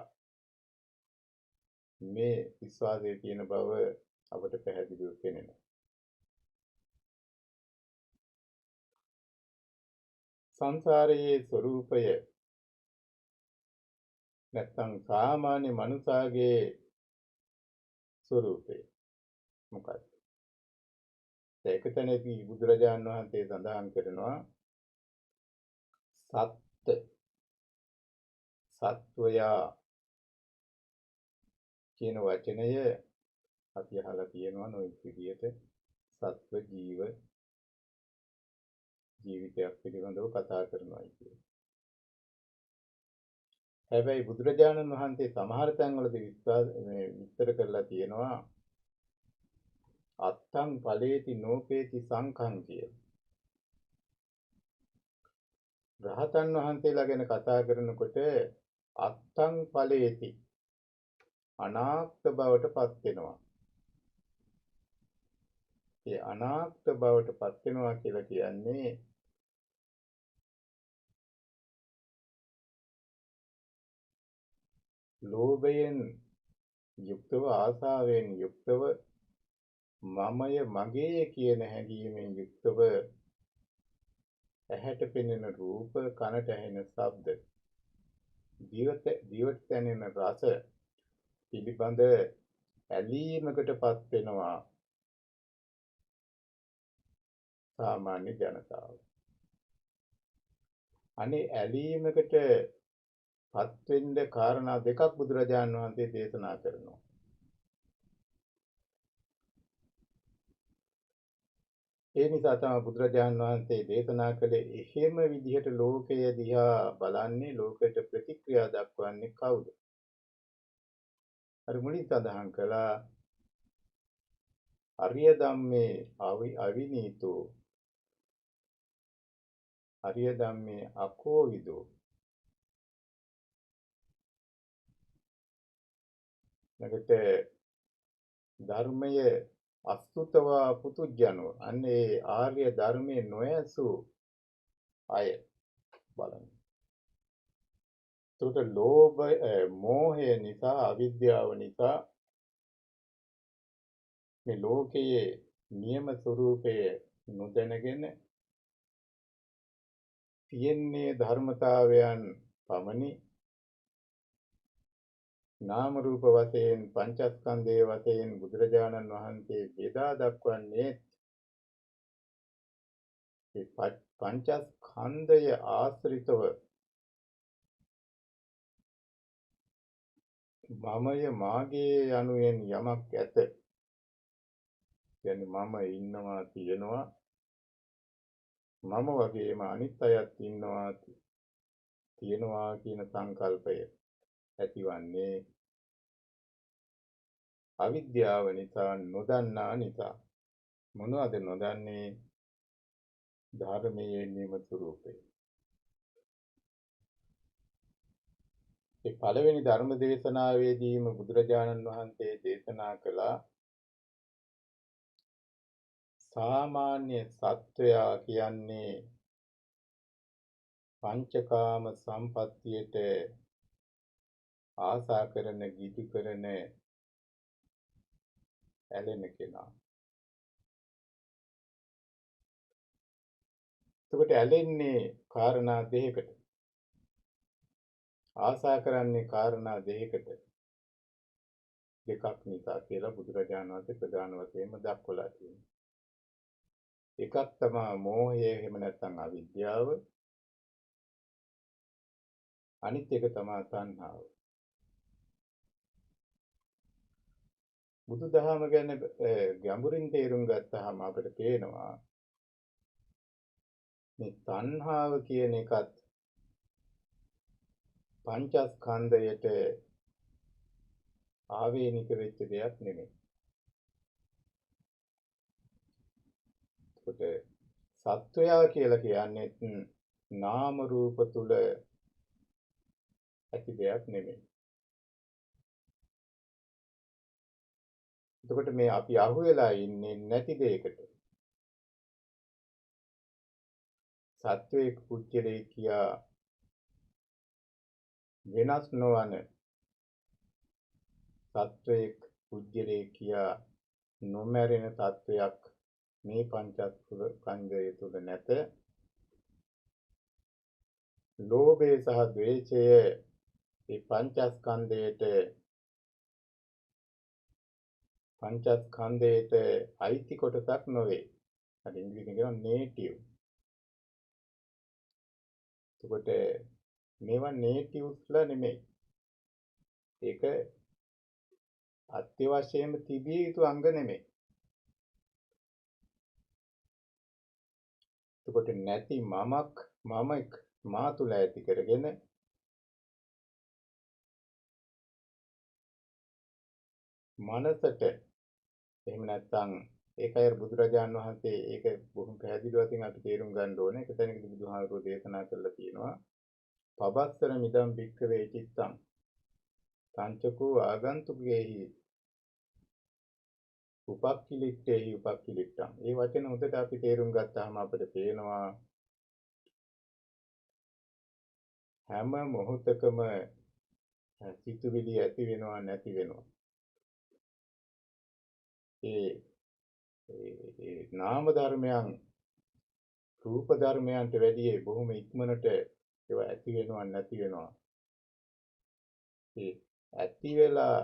මේ විශ්වාසයේ තියෙන බව අපට පැහැදිලිව පෙනෙනවා. සංසාරයේ ස්වરૂපය නැත්නම් සාමාන්‍ය මනුසාගේ ස්වરૂපය මොකක්ද? ඒක තැනදී බුදුරජාන් වහන්සේ සඳහන් කරනවා සත්වයා කියන වචනය අපි අහලා තියෙනවා නොයෙක් විදියට සත්ව ජීවිතයක් පිළිබඳව කතා කරනවා කියන්නේ. හැබැයි බුදුරජාණන් වහන්සේ සමහර තැන්වලදී විස්තර කරලා තියෙනවා අත්තං ඵලේති නෝපේති සංඛං කිය. රහතන් වහන්සේලා ගැන කතා කරනකොට අත්තං ඵලේති අනාත්ම බවට පත් වෙනවා. ඒ අනාත්ම බවට පත් වෙනවා කියලා කියන්නේ ලෝභයෙන් යුක්තව ආසාවෙන් යුක්තව මමය මගේ කියන හැඟීමෙන් යුක්තව ඇහැට පෙනෙන රූප කනට ඇහෙන ශබ්ද දිවට දැනෙන රස පිළිබඳ ඇලීමකටපත් වෙනවා සාමාන්‍ය ජනතාව. අනේ ඇලීමකටපත් වෙන්න කාරණා දෙකක් බුදුරජාණන් වහන්සේ දේශනා කරනවා. ඒ නිසා තමයි බුදුරජාණන් වහන්සේ දේශනා කළේ එහෙම විදිහට ලෝකය දිහා බලන්නේ ලෝකයට ප්‍රතික්‍රියා දක්වන්නේ කවුද? අර මුලින් සඳහන් කළා අරිය ධම්මේ අවිනීතෝ අරිය ධම්මේ අකෝවිදෝ නැගට ධර්මය අසුතවා පුතුජනෝ අන්නේ ආර්ය ධර්මයේ නොයසු අය බලන්න. ඒකට ලෝභ මෝහය නිසා අවිද්‍යාව නිසා මේ ලෝකයේ නියම ස්වરૂපය නොදැනගෙන තියෙන්නේ ධර්මතාවයන් පමණි. නාම රූප වශයෙන් පංචස්කන්ධයේ වශයෙන් බුදුරජාණන් වහන්සේ බෙදා දක්වන්නේ මේ පංචස්කන්ධය ආශ්‍රිතව මමය මාගේ යනුවෙන් යමක් ඇත. කියන්නේ මම ඉන්නවා තියෙනවා මම වගේම අනිත් අයත් ඉන්නවා තියෙනවා කියන සංකල්පය ඇතිවන්නේ අවිද්‍යාව නිසා නොදන්නා නිසා. මොනවද නොදන්නේ? ධර්මයේ නියම ස්වરૂපය. ඒ පළවෙනි ධර්ම දේශනාවේදීම බුදුරජාණන් වහන්සේ දේශනා කළා සාමාන්‍ය සත්වයා කියන්නේ පංචකාම සම්පත්තියට ආසා කරන ගිජු කරන ඇලෙන කෙනා. එතකොට ඇලෙන්නේ කාරණා දෙකකට. ආසා කරන්නේ කාරණා දෙකකට. දෙකක් නිසා කියලා බුදුරජාණන් වහන්සේ ප්‍රධාන වශයෙන්ම දක්වලා තියෙනවා. එකක් තමයි මෝහය එහෙම නැත්නම් අවිද්‍යාව. අනිත් එක තමයි තණ්හාව. බුදුදහම ගැන ගැඹුරින් තේරුම් ගත්තාම අපිට පේනවා මේ තණ්හාව කියන එකත් පංචස්කන්ධයට ආවේනික වෙච්ච දෙයක් නෙමෙයි. ඒකට සත්වයා කියලා කියන්නේ නාම රූප තුල ඇති දෙයක් නෙමෙයි. එතකොට මේ අපි අහුවෙලා ඉන්නේ නැති දෙයකට. සත්වයේ පුජ්‍යලේ කියා වෙනස් නොවන සත්වයේ පුජ්‍යලේ කියා නොමැරෙන තත්වයක් මේ පංචස්කන්ධය තුල නැත. ලෝභය සහ ද්වේෂය මේ පංචස්කන්ධයට අයිති කොටසක් නොවේ. අර ඉංග්‍රීසියෙන් කියනවා නේටිව්. එතකොට මේවා නේටිව්ස්ලා නෙමෙයි. ඒක අත්‍යවශ්‍යම තිබිය යුතු අංග නෙමෙයි. එතකොට නැති මමක් මා තුල ඇති කරගෙන මනසට එහෙම නැත්නම් ඒකයි බුදුරජාන් වහන්සේ ඒක බොහොම පැහැදිලිව අපි තේරුම් ගන්න ඕනේ. ඒක තැනකදී බුදුහාමුදුරුවෝ දේශනා කළා තියෙනවා. පබස්සර මිදම් භික්ඛවේ චිත්තං සංචකෝ ආගන්තුකේහි උපක්ඛිලිට්ඨේහි උපක්ඛිලිට්ඨං. මේ වචන හොඳට අපි තේරුම් ගත්තාම අපිට පේනවා හැම මොහොතකම සිතුවිලි ඇති වෙනවා නැති වෙනවා. ඒ නාම ධර්මයන් රූප ධර්මයන්ට වැඩිය බොහොම ඉක්මනට ඒවා ඇති වෙනවා නැති වෙනවා. ඒ ඇති වෙලා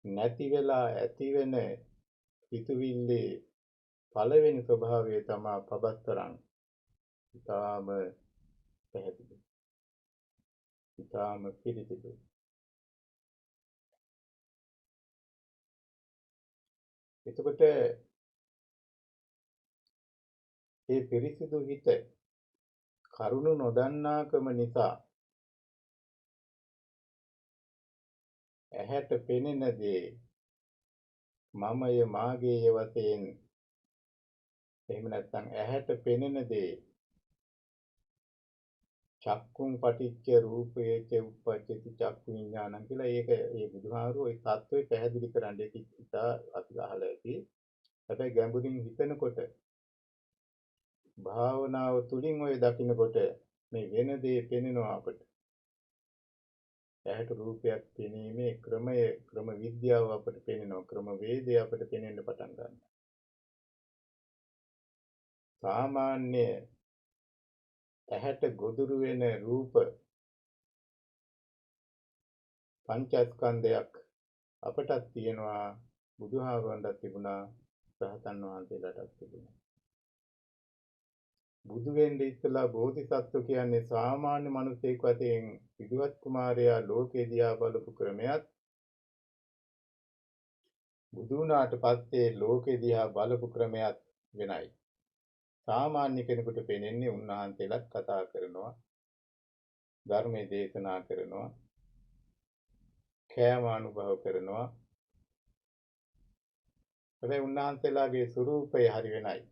නැති වෙලා ඇති වෙන සිතුවිල්ලේ පළවෙනි ස්වභාවය තමයි පබස්තරං. ඊටාම පැහැදිලි. ඊටාම පිළිසිදු. එතකොට මේ පිරිසිදු හිත කරුණ නොදන්නාකම නිසා ඇහැට පෙනෙන දේ මමය මාගේය වශයෙන් එහෙම නැත්නම් ඇහැට පෙනෙන දේ චක්කුම් පටිච්ච රූපේච උප්පජ්ජති චක්කු විඥානං කියලා ඒක ඒ බුදුහාමුදුරුවෝ ඒ தত্ত্বය පැහැදිලි කරන්නේ ඉතා අපි අහලා ඇති. හැබැයි ගැඹුරින් හිතනකොට භාවනාව තුලින් ඔය දකින්නකොට මේ වෙන දේ පෙනෙනවා අපට. ඇහැට රූපයක් පෙනීමේ ක්‍රම විද්‍යාව අපට පෙනෙනවා. ක්‍රම වේදය අපට පෙනෙන්න පටන් ගන්නවා. සාමාන්‍ය ඇහැට ගොදුරු වෙන රූප පංචස්කන්ධයක් අපටත් තියෙනවා. බුදුහාමුදුරන්ටත් තිබුණා. රහතන් වහන්සේලාටත් තිබුණා. බුදු වෙන්නේ ඉස්සලා බෝධිසත්ව කියන්නේ සාමාන්‍ය මිනිසෙක් වශයෙන් විදුවත් කුමාරයා ලෝකේ දිහා බලපු ක්‍රමයක් බුදු වුණාට පස්සේ ලෝකේ දිහා බලපු ක්‍රමයක් වෙනයි. සාමාන්‍ය කෙනෙකුට පෙනෙන්නේ උන්වහන්සේලාත් කතා කරනවා, ධර්මයේ දේශනා කරනවා, කෑම අනුභව කරනවා. හැබැයි උන්වහන්සේලාගේ ස්වરૂපය හරි වෙනයි.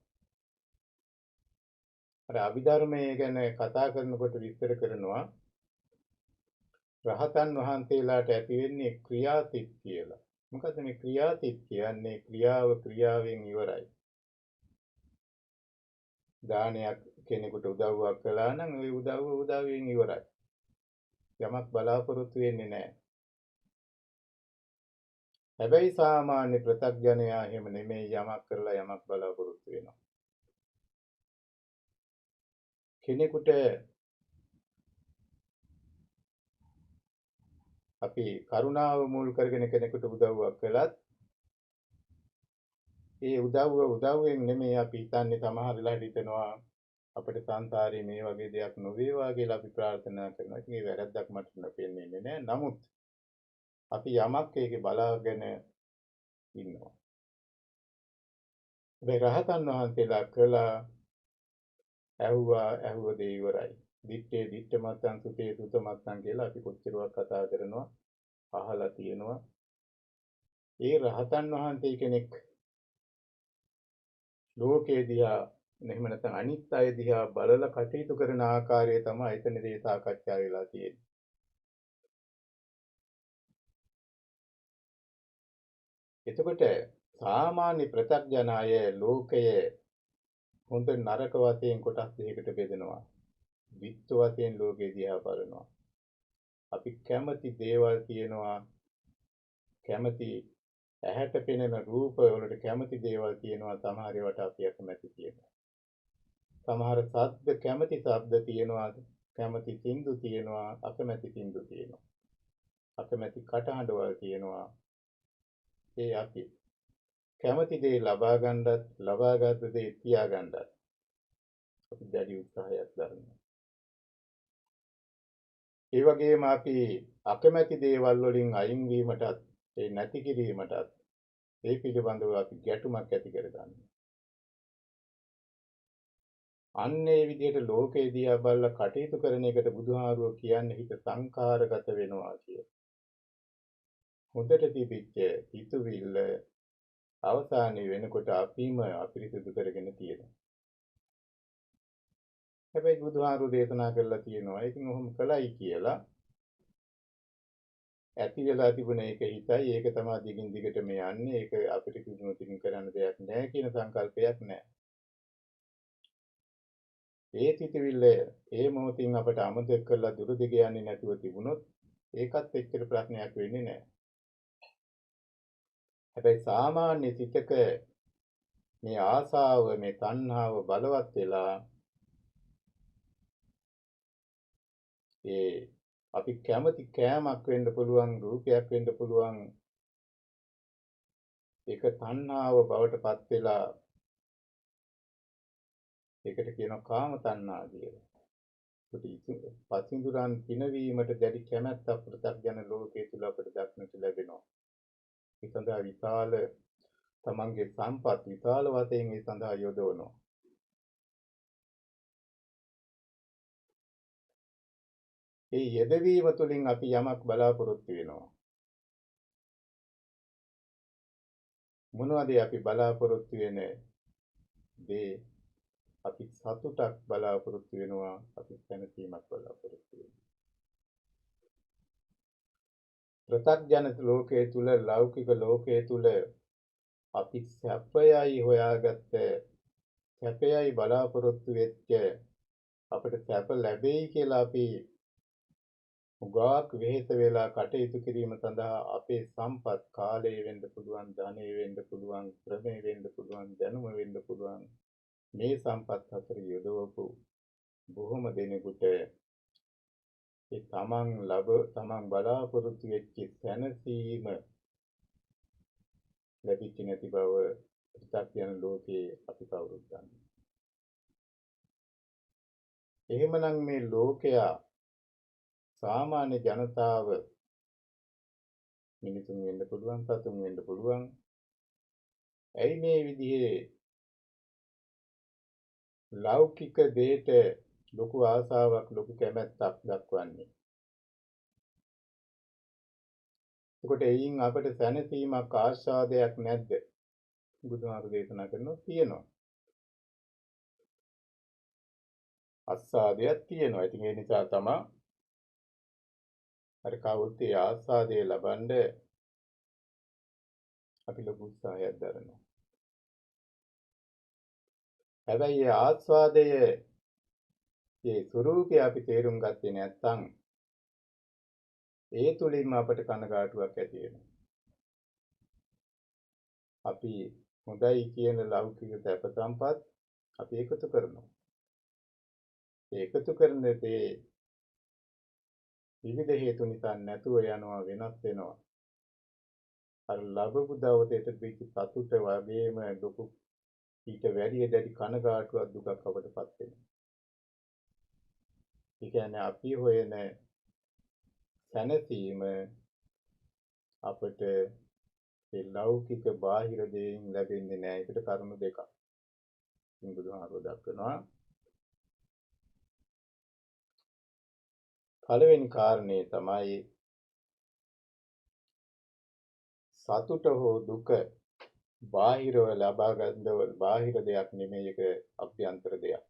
අර අභිධර්මයේ ගැන කතා කරනකොට විස්තර කරනවා රහතන් වහන්සේලාට ඇති වෙන්නේ ක්‍රියාතිත් කියලා. මොකද මේ ක්‍රියාතිත් කියන්නේ ක්‍රියාවෙන් ඉවරයි. දානයක් කෙනෙකුට උදව්වක් කළා නම් ඒ උදව්වෙන් ඉවරයි. යමක් බලාපොරොත්තු වෙන්නේ නැහැ. හැබැයි සාමාන්‍ය ප්‍රත්‍යඥයා එහෙම නෙමෙයි යමක් කරලා යමක් බලාපොරොත්තු වෙනවා. කෙනෙකුට අපි කරුණාව මුල් කරගෙන කෙනෙකුට උදව්වක් කළත් ඒ උදව්වෙන් නෙමෙයි අපි හිතන්නේ සමහර වෙලාවට හිතනවා අපිට සංසාරේ මේ වගේ දෙයක් නොවේවා කියලා අපි ප්‍රාර්ථනා කරනවා. ඉතින් ඒ වැරද්දක් මට නොපෙන්නේ නැහැ. නමුත් අපි යමක් ඒකේ බලාගෙන ඉන්නවා. මේ රහතන් වහන්සේලා කළා ඇහුව දේ ඉවරයි. දිත්තේ දිත්ත මත්තං සුතේ සුත මත්තං කියලා අපි කොච්චරවත් කතා කරනවා අහලා තියෙනවා. ඒ රහතන් වහන්සේ කෙනෙක් ලෝකේ දිහා එහෙම නැත්නම් අනිත් අය දිහා බලලා කටයුතු කරන ආකාරය තමයි එතනදී සාකච්ඡා වෙලා තියෙන්නේ. එතකොට සාමාන්‍ය ප්‍රත්‍යඥ අය ලෝකය හොඳ නරක වශයෙන් කොටස් දෙකකට බෙදනවා. විත්ත වශයෙන් ලෝකේ දිහා බලනවා. අපි කැමති දේවල් තියෙනවා. කැමති ඇහැට පෙනෙන රූප වලට කැමති දේවල් තියෙනවා. සමහර ඒවාට අපි අකමැති තියෙනවා. සමහර ශබ්ද කැමති ශබ්ද තියෙනවා. කැමති සින්දු තියෙනවා. අකමැති සින්දු තියෙනවා. අකමැති කටහඬවල් තියෙනවා. ඒ අපි කැමති දේ ලබා ගන්නත් ලබාගත් දේ තියාගන්නත් අපි දැඩි උත්සාහයක් දරනවා. ඒ වගේම අපි අකමැති දේවල් වලින් අයින් වීමටත් ඒ නැති කිරීමටත් ඒ පිළිබඳව අපි ගැටුමක් ඇති කරගන්නවා. අන්න ඒ විදිහට ලෝකේ දිහා බලලා කටයුතු කරන එකට බුදුහාරුව කියන්නේ හිත සංඛාරගත වෙනවා කියලා. හොඳට තිබිච්ච හිතුවිල්ල අවසානයේ වෙනකොට අපිම අපිරිසිදු කරගෙන තියෙනවා. හැබැයි බුදුහාරුව දේශනා කරලා තියෙනවා. ඉතින් ඔහොම කළයි කියලා ඇති වෙලා තිබුණ එක හිතයි ඒක තමයි දිගින් දිගට මේ යන්නේ. ඒක අපිට කිසිම කරන්න දෙයක් නැහැ කියන සංකල්පයක් නැහැ. ඒ සිතුවිල්ල ඒ මොහොතින් අපට අමතක කරලා දුර දිග යන්නේ නැතුව තිබුණොත් ඒකත් එච්චර ප්‍රශ්නයක් වෙන්නේ නැහැ. හැබැයි සාමාන්‍ය සිතක මේ ආසාව මේ තණ්හාව බලවත් වෙලා ඒ අපි කැමති කෑමක් වෙන්න පුළුවන් රූපයක් වෙන්න පුළුවන් ඒක තණ්හාව බවට පත් වෙලා ඒකට කියනවා කාම තණ්හා කියලා. පසින්දුරන් පිනවීමට දැඩි කැමැත්තක් ප්‍රත්‍යඥ ලෝකයේ තුල අපට දක්නට ලැබෙනවා. ඒ සඳහා විශාල තමන්ගේ සම්පත් විශාල වශයෙන් ඒ සඳහා යොදවනවා. ඒ යෙදවීම තුළින් අපි යමක් බලාපොරොත්තු වෙනවා. මොනවද අපි බලාපොරොත්තු වෙන දේ? අපි සතුටක් බලාපොරොත්තු වෙනවා. අපි සැනසීමක් බලාපොරොත්තු වෙනවා. ප්‍රත්‍යඥ ලෝකයේ තුල ලෞකික ලෝකයේ තුල අපි සැපයයි හොයාගත්ත සැපයයි බලාපොරොත්තු වෙච්ච අපිට සැප ලැබෙයි කියලා අපි උගාක් වෙහෙස වෙලා කටයුතු කිරීම සඳහා අපේ සම්පත් කාලය වෙන්න පුළුවන්, ධනෙ වෙන්න පුළුවන්, ශ්‍රමය වෙන්න පුළුවන්, දැනුම වෙන්න පුළුවන්. මේ සම්පත් අතර යොදවපු බොහොම දෙනෙකුට ඒ තමන් බලාපොරොත්තු වෙච්ච සැනසීම ලැබෙච්ච නැති බව ප්‍රත්‍යක්ෂ ලෝකේ අපි කවුරුත් දන්නවා. එහෙමනම් මේ ලෝකයා සාමාන්‍ය ජනතාව මිනිසුන් වෙන්න පුළුවන්, සතුන් වෙන්න පුළුවන්. ඇයි මේ විදිහේ ලෞකික දේට ලොකු ආසාවක්, ලොකු කැමැත්තක් දක්වන්නේ? එතකොට එයින් අපට සැනසීමක්, ආස්වාදයක් නැද්ද? බුදුහාරු දේශනා කරනවා තියෙනවා. ආස්වාදයක් තියෙනවා. ඉතින් ඒ නිසා තමයි අර කවුරුත් ඒ ආස්වාදය ලබන්න අපි ලොකු උත්සාහයක් දරනවා. හැබැයි ඒ ආස්වාදයේ ඒ ස්වરૂපය අපි තේරුම් ගත්තේ නැත්නම් ඒ තුලින්ම අපට කනගාටුවක් ඇති වෙනවා. අපි හොඳයි කියන ලෞකික සැප සම්පත් අපි එකතු කරනවා. ඒ එකතු කරන දේ විවිධ හේතු නිසා නැතුව යනවා, වෙනස් වෙනවා. අර ලැබපු දවසේට පිච්ච සතුට වගේම දුක ඊට වැඩිය දැඩි කනගාටුවක් දුකක් අපටපත් වෙනවා. ඒ කියන්නේ අපි හොයන සැනසීම අපට ඒ ලෞකික බාහිර දේෙන් ලැබෙන්නේ නැහැ. ඒකට කරුණු දෙකක්. බුදුහාමුදුරුවෝ දක්වනවා. පළවෙනි කාරණේ තමයි සතුට හෝ දුක බාහිරව ලබා ගන්නව බාහිර දෙයක් නෙමෙයි, ඒක අභ්‍යන්තර දෙයක්.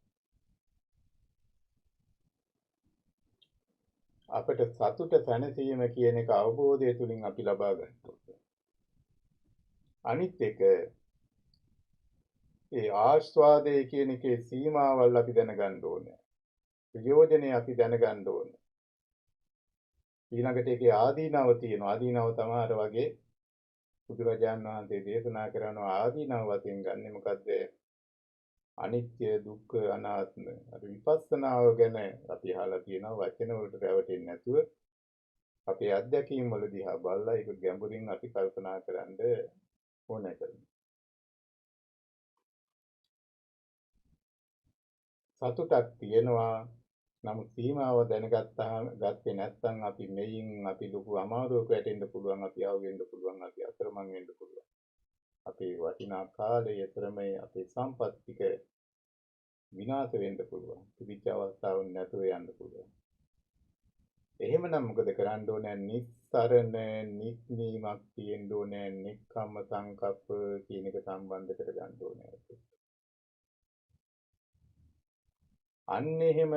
අපිට සතුට සැනසීම කියන එක අවබෝධය තුලින් අපි ලබා ගන්නවා. අනිත් එක ඒ ආස්වාදයේ කියන එකේ සීමාවල් අපි දැනගන්න ඕනේ. ප්‍රයෝජනේ අපි දැනගන්න ඕනේ. ඊළඟට ඒකේ ආදීනව තියෙනවා. ආදීනව තමයි අර වගේ බුදුරජාණන් වහන්සේ දේශනා කරන ආදීනව වශයෙන් ගන්නෙ මොකද්ද? අනිත්‍ය, දුක්ඛ, අනාත්ම. අර විපස්සනාව ගැන අපි අහලා තියෙනවා. වචන වලට රැවටෙන්නේ නැතුව අපේ අත්දැකීම් වල දිහා බලලා ඒක ගැඹුරින් අපි කල්පනා කරන්න ඕනේ කරනවා. සතුටක් තියෙනවා. නමුත් සීමාව දැනගත්තාම ගත්තේ නැත්නම් අපි මෙයින් අපි ලොකු අමාරුවක වැටෙන්න පුළුවන්, අපි ආව වෙන්න පුළුවන්, අපි අතරමං වෙන්න පුළුවන්. අපේ වටිනා කාලය තරමේ අපේ සම්පත් ටික විනාශ වෙන්න පුළුවන්. තිබිච්ච අවස්ථාවන් නැතුව යන්න පුළුවන්. එහෙමනම් මොකද කරන්න ඕනේ? නිස්සරණ නික්මීමක් තියෙන්න ඕනේ. නික්කම්ම සංකප්ප කියන එක සම්බන්ධ කරගන්න ඕනේ. අන්න එහෙම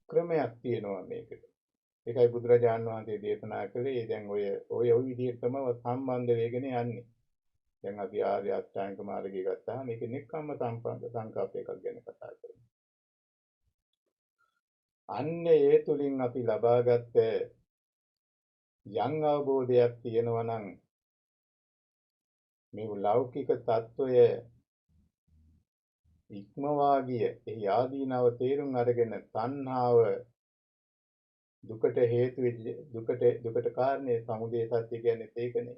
ක්‍රමයක් තියෙනවා මේකට. ඒකයි බුදුරජාණන් වහන්සේ දේශනා කළේ දැන් ඔය විදිහට තමයි සම්බන්ධ වෙගෙන යන්නේ. දැන් අපි ආර්ය අෂ්ටාංග මාර්ගය ගත්තාම මේක නික්කම්ම සංකල්ප එකක් ගැන කතා කරනවා. අන්න ඒ තුලින් අපි ලබාගත් යම් අවබෝධයක් තියෙනවා නම් මේ ලෞකික తত্ত্বය ඉක්මවා ගිය එහි ආදීනව තේරුම් අරගෙන තණ්හාව දුකට හේතු වෙච්ච දුකට කාරණේ සමුදය සත්‍ය කියන්නේ ඒකනේ.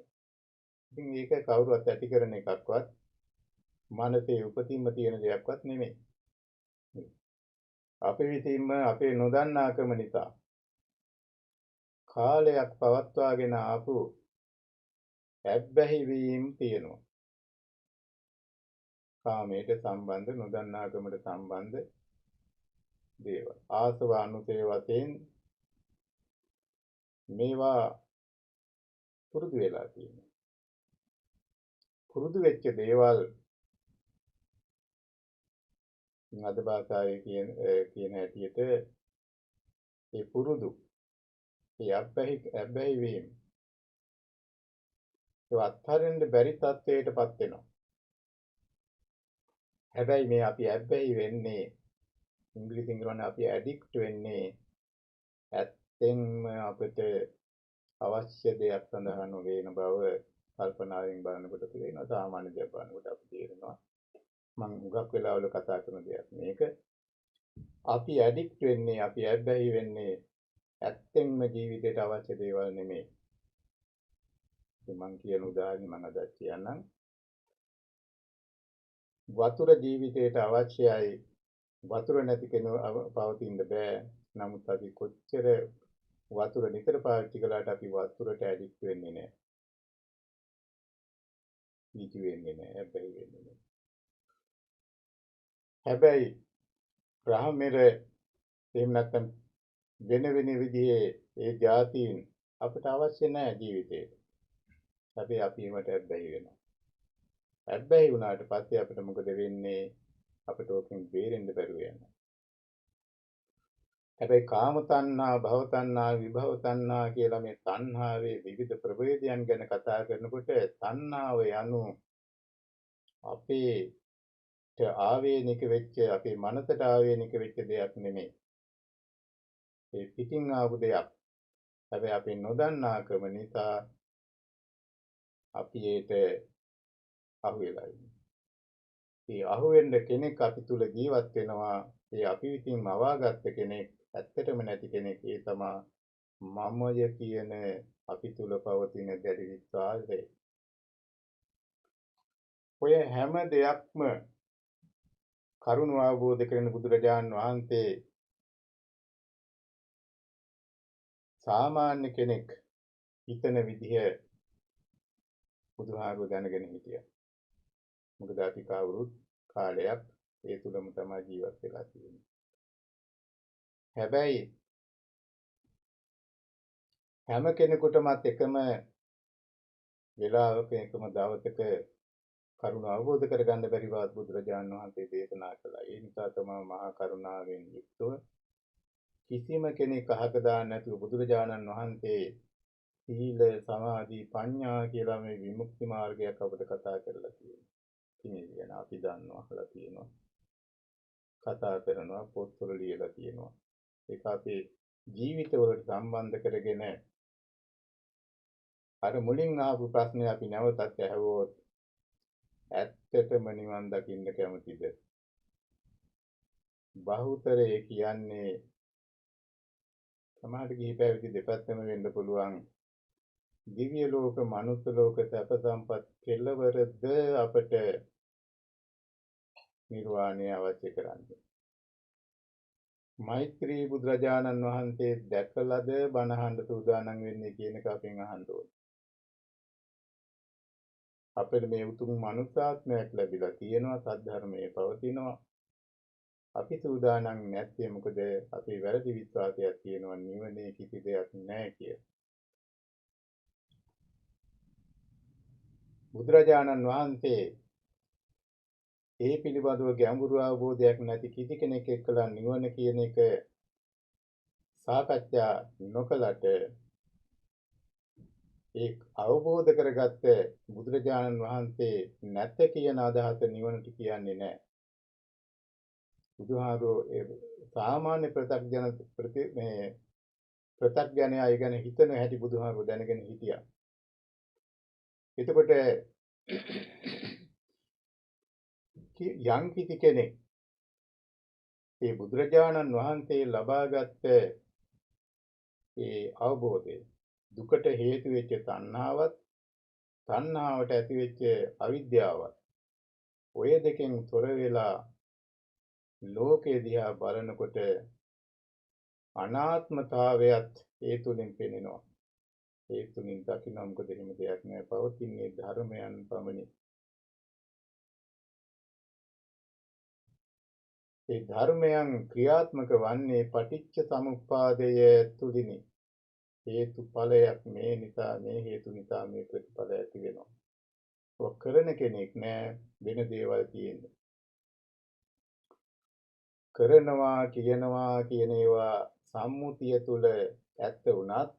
ඉතින් ඒක කවුරුවත් ඇති කරන එකක්වත් මනසේ උපතින්ම තියෙන දෙයක්වත් නෙමෙයි. අපි විසින්ම අපේ නොදන්නාකම නිසා කාලයක් පවත්වාගෙන ආපු ඇබ්බැහි වීම තියෙනවා. කාමයට සම්බන්ධ නොදන්නාකමට සම්බන්ධ දේවල්. ආසව අනුසේ වශයෙන් මේවා පුරුදු වෙලා තියෙනවා. පුරුදු වෙච්ච දේවල් අද භාෂාවේ කියන හැටියට ඒ පුරුදු ඒ අබ්බැහි වීම ඒ අත්හරින්න බැරි තත්ත්වයකටපත් වෙනවා. හැබැයි මේ අපි අබ්බැහි වෙන්නේ ඉංග්‍රීසියෙන් කියනවා අපි ඇඩික්ට් වෙන්නේ ඇත්තෙන්ම අපිට අවශ්‍ය දෙයක් සඳහා නොවන බව කල්පනාවෙන් බලනකොට තේරෙනවා. සාමාන්‍ය දෙයක් බලනකොට අපිට තේරෙනවා. මම හුඟක් වෙලාවල කතා කරන දෙයක් මේක. අපි ඇඩික්ට් වෙන්නේ, අපි ඇබ්බැහි වෙන්නේ ඇත්තෙන්ම ජීවිතයට අවශ්‍ය දේවල් නෙමෙයි. මම කියන උදාහරණ මම අද කියන්නම්. වතුර ජීවිතයට අවශ්‍යයි. වතුර නැති කෙනෙකු පවතින්න බෑ. නමුත් අපි කොච්චර වතුර නිතර පාවිච්චි කළාට අපි වතුරට ඇඩික්ට් වෙන්නේ නැහැ. නිදි වෙන්නේ නැහැ, හැබැයි වෙන්නේ නැහැ. හැබැයි බ්‍රාහ්මණය එහෙම නැත්නම් වෙන විදිහේ ඒ જાතීන් අපට අවශ්‍ය නැහැ ජීවිතේට. හැබැයි අපි ඒවට ඇබ්බැහි වෙනවා. ඇබ්බැහි වුණාට පස්සේ අපිට මොකද වෙන්නේ? අපිට ඕකෙන් බේරෙන්න බැරුව යනවා. හැබැයි කාම තණ්හා, භව තණ්හා, විභව තණ්හා කියලා මේ තණ්හාවේ විවිධ ප්‍රභේදයන් ගැන කතා කරනකොට තණ්හාව යනු අපේට ආවේනික වෙච්ච, අපේ මනසට ආවේනික වෙච්ච දෙයක් නෙමෙයි. ඒ පිටින් ආපු දෙයක්. හැබැයි අපි නොදන්නාකම නිසා අපි ඒට අහු වෙලා ඉන්නේ. ඒ අහුවෙන්න කෙනෙක් අපි තුල ජීවත් වෙනවා. ඒ අපි විසින් මවාගත්ත කෙනෙක් ඇත්තටම නැති කෙනෙක්. ඒ තමයි මමය කියන අපි තුල පවතින දැඩි විශ්වාසය. ඔය හැම දෙයක්ම කරුණ අවබෝධ කරගෙන බුදුරජාන් වහන්සේ සාමාන්‍ය කෙනෙක් හිතන විදිහ බුදුහාමුදුරුවෝ දැනගෙන හිටියා. මොකද අපි කවුරුත් කාලයක් ඒ තුලම තමයි ජීවත් වෙලා තියෙන්නේ. හැබැයි හැම කෙනෙකුටමත් එකම වෙලාවක එකම දවසක කරුණ අවබෝධ කරගන්න බැරි වත් බුදුරජාණන් වහන්සේ දේශනා කළා. ඒ නිසා තමයි මහා කරුණාවෙන් යුක්තව කිසිම කෙනෙක් අහක දාන්න නැතුව බුදුරජාණන් වහන්සේ සීල සමාධි ප්‍රඥා කියලා මේ විමුක්ති මාර්ගයක් අපිට කතා කරලා තියෙනවා. ඉතින් ගැන අපි දන්නවා අහලා තියෙනවා. කතා කරනවා පොත්වල ලියලා තියෙනවා. ඒක අපේ ජීවිතවලට සම්බන්ධ කරගෙන අර මුලින් අහපු ප්‍රශ්නේ අපි නැවතත් ඇහුවොත් ඇත්තටම නිවන් දකින්න කැමතිද? බහුතරය කියන්නේ සමහර කිහි පැවිදි දෙපැත්තම වෙන්න පුළුවන්. දිව්‍ය ලෝක, මනුස්ස ලෝක, සැප සම්පත් කෙලවරද අපට නිර්වාණය අවශ්‍ය කරන්නේ. මෛත්‍රී බුදුරජාණන් වහන්සේ දැකලාද බණහඬ සූදානම් වෙන්නේ කියන එක අපෙන් අහන්න ඕනේ. අපිට මේ උතුම් මනුස්සාත්මයක් ලැබිලා තියෙනවා, සද්ධර්මයේ පවතිනවා. අපි සූදානම් නැත්තේ මොකද? අපේ වැරදි විශ්වාසයක් තියෙනවා නිවනේ කිසි දෙයක් නැහැ කියලා. බුදුරජාණන් වහන්සේ ඒ පිළිබඳව ගැඹුරු අවබෝධයක් නැති කිසි කෙනෙක් එක්කලා නිවන කියන එක සාකච්ඡා නොකලට ඒ අවබෝධ කරගත්ත බුදුරජාණන් වහන්සේ නැත කියන අදහස නිවනට කියන්නේ නැහැ. බුදුහාරෝ ඒ සාමාන්‍ය ප්‍රත්‍යඥයා ගැන හිතන හැටි බුදුහාරෝ දැනගෙන හිටියා. එතකොට යම් කිසි කෙනෙක් ඒ බුදුරජාණන් වහන්සේ ලබාගත් ඒ අවබෝධය දුකට හේතු වෙච්ච තණ්හාවත් තණ්හාවට ඇති වෙච්ච අවිද්‍යාවත් ඔය දෙකෙන් තොර වෙලා ලෝකේ දිහා බලනකොට අනාත්මතාවයත් ඒ තුලින් පෙනෙනවා. ඒ තුලින් දකින්න මොකද එහෙම දෙයක් නෑ. පවතින්නේ ධර්මයන් පමණි. ඒ ධර්මයන් ක්‍රියාත්මක වන්නේ පටිච්ච සමුප්පාදය තුලිනි. හේතුඵලයක් මේ නිසා මේ හේතු නිසා මේ ප්‍රතිඵල ඇති වෙනවා. ඔක් කරන කෙනෙක් නෑ වෙන දේවල් කියන්නේ. කරනවා කියනවා කියන ඒවා සම්මුතිය තුල ඇත්ත වුණත්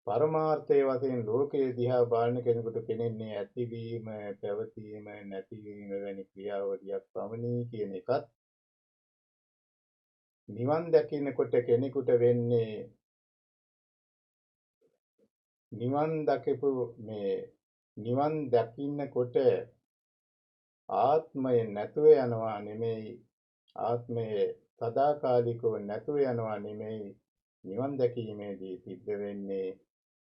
පරමාර්ථයේ වශයෙන් ලෝකයේ දිහා බලන කෙනෙකුට පෙනෙන්නේ ඇතිවීම, පැවතීම, නැතිවීම වැනි ක්‍රියාවලියක් පමණි කියන එකත් නිවන් දකින්නකොට කෙනෙකුට වෙන්නේ නිවන් දකින්නකොට ආත්මය නැතුව යනවා නෙමෙයි, ආත්මය සදාකාලිකව නැතුව යනවා නෙමෙයි, නිවන් දැකීමේදී සිද්ධ වෙන්නේ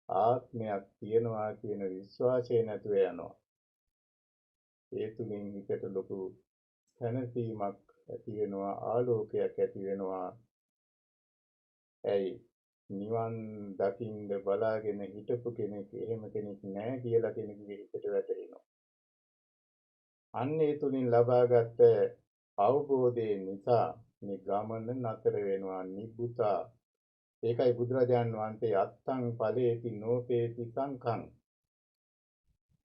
ආත්මයක් තියෙනවා කියන විශ්වාසය නැතුව යනවා. ඒ තුලින් හිතට ලොකු සැනසීමක් ඇති වෙනවා, ආලෝකයක් ඇති වෙනවා. ඇයි නිවන් දකින්න බලාගෙන හිටපු කෙනෙක් එහෙම කෙනෙක් නැහැ කියලා කෙනෙකුගේ හිතට වැටහෙනවා. අන්න ඒ තුලින් ලබාගත් අවබෝධය නිසා මේ ගමන නතර වෙනවා නිබ්බුතා. ඒකයි බුදුරජාන් වහන්සේ අත්තං ඵලේති නෝපේති සංඛං.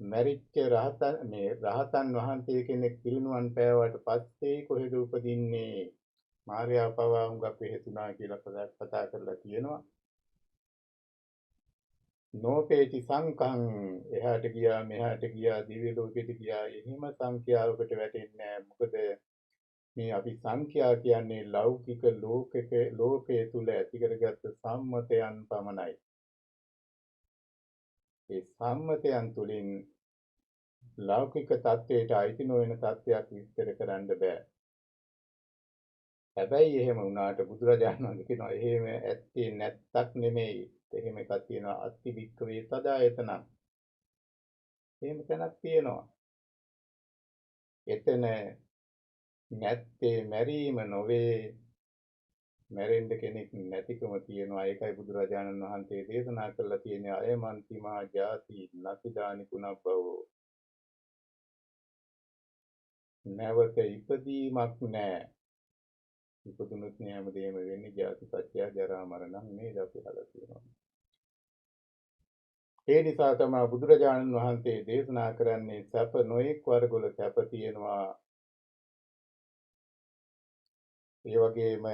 මරිච්ච රහතන් වහන්සේ කෙනෙක් පිරිනුවන් පෑවට පස්සේ කොහෙද උපදින්නේ? මාර්යා පවා හුඟක් වෙහෙතුණා කියලා කතා කරලා තියෙනවා. නෝපේති සංඛං, එහාට ගියා මෙහාට ගියා දිව්‍ය ලෝකෙට ගියා, එහෙම සංඛ්‍යාවකට වැටෙන්නේ නැහැ. මොකද මේ අපි සංඛ්‍යා කියන්නේ ලෞකික ලෝකයේ තුල ඇති කරගත්ත සම්මතයන් පමණයි. ඒ සම්මතයන් තුලින් ලෞකික தත්ත්වයට අයිති නොවන தත්ත්වයක් විස්තර කරන්න බෑ. හැබැයි එහෙම වුණාට බුදුරජාණන් වහන්සේ කියනවා එහෙම ඇත්තේ නැත්තක් නෙමෙයි. එහෙම එකක් තියෙනවා අත්ති වික්කවේ සදායතන. එහෙම තැනක් තියෙනවා. එතන නැත්තේ මැරීම නොවේ. මැරෙන්න කෙනෙක් නැතිකම තියෙනවා. ඒකයි බුදුරජාණන් වහන්සේ දේශනා කළා තියෙන්නේ අයමන්තිමා ජාති නතිදානි කුණබ්බවෝ. නැවත ඉපදීමක් නැහැ. ඉපදුනොත් නේ හැමදේම වෙන්නේ ජාති පත්‍ය ජරා මරණ නේද අපි අහලා තියෙනවා. ඒ නිසා තමයි බුදුරජාණන් වහන්සේ දේශනා කරන්නේ සැප නොඑක් වර්ගවල සැප තියෙනවා. ඒ වගේම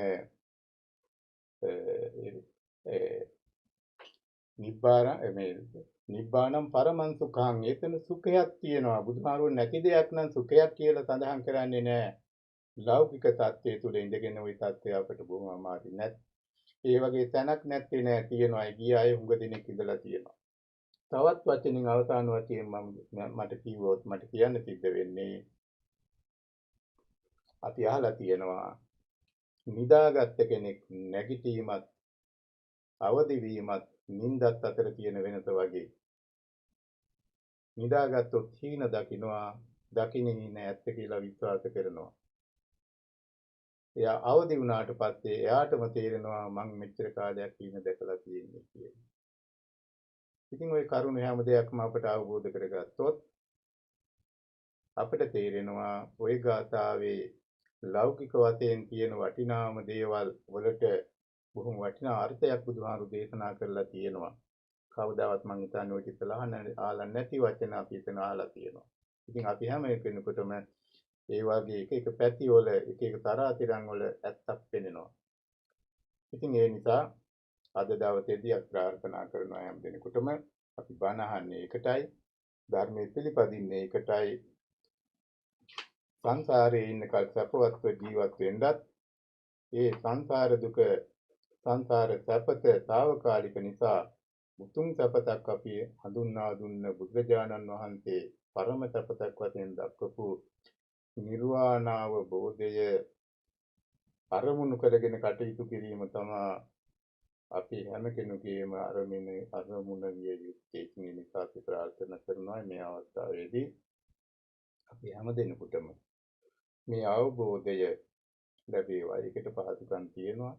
නිබ්බානම් පරමං සුඛං එතන සුඛයක් තියෙනවා. බුදුහාමුදුරුවෝ නැති දෙයක් නම් සුඛයක් කියලා සඳහන් කරන්නේ නැහැ. ලෞකික தත්ත්වයේ තුල ඉඳගෙන ওই தත්ත්වය අපිට බොහොම අමාරුයි. ඒ වගේ තැනක් නැත්තේ නෑ තියෙනවා. ගිය අය හුඟ දෙනෙක් ඉඳලා තියෙනවා. තවත් වචනින් අවසාන වචයෙන් මට කිව්වොත් මට කියන්න සිද්ධ වෙන්නේ අපි අහලා තියෙනවා නිදාගත්ත කෙනෙක් නැගිටීමත් අවදි වීමත් නිින්දත් අතර තියෙන වෙනස වගේ. නිදාගත්තොත් හීන දකින්නවා, දකින්නේ හීන ඇත්ත කියලා විශ්වාස කරනවා. එයා අවදි වුණාට පස්සේ එයාටම තේරෙනවා මං මෙච්චර කාලයක් හීන දැකලා තියෙන්නේ කියලා. ඉතින් ওই කරුණ හැම දෙයක්ම අපට අවබෝධ කරගත්තොත් අපිට තේරෙනවා ওই ගාථාවේ ලෞකික වශයෙන් තියෙන වටිනාම දේවල් වලට බොහොම වටිනා අර්ථයක් බුදුහාමුදුරු දේශනා කරලා තියෙනවා. කවදාවත් මං හිතන්නේ ඔය ඉතලා ආලා නැති වචන අපි එතන ආලා තියෙනවා. ඉතින් අපි හැම කෙනෙකුටම ඒ වගේ එක පැති වල එක තරාතිරම් වල ඇත්තක් පෙනෙනවා. ඉතින් ඒ නිසා අද දවසේදී අපි ප්‍රාර්ථනා කරනවා හැම දිනෙකටම අපි බණ අහන්නේ එකටයි ධර්මයේ පිළිපදින්නේ එකටයි සංසාරේ ඉන්න කල් සපවත්ව ජීවත් වෙන්නත් ඒ සංසාර දුක සංසාර සැපත తాවකාලික නිසා මුතුන් සැපතක් අපි හඳුන්වා දුන්න බුදුරජාණන් වහන්සේ පරම සැපතක් වශයෙන් දක්වපු නිර්වාණාවබෝධය අරමුණු කරගෙන කටයුතු කිරීම තමයි අපි හැම කෙනෙකුගේම අරමුණ විය යුත්තේ. ඒ නිසා අපි ප්‍රාර්ථනා කරනවා මේ අවස්ථාවේදී අපි හැම දිනෙකටම මේ අවබෝධය ලැබේවා. ඒකට පහසුකම් තියෙනවා.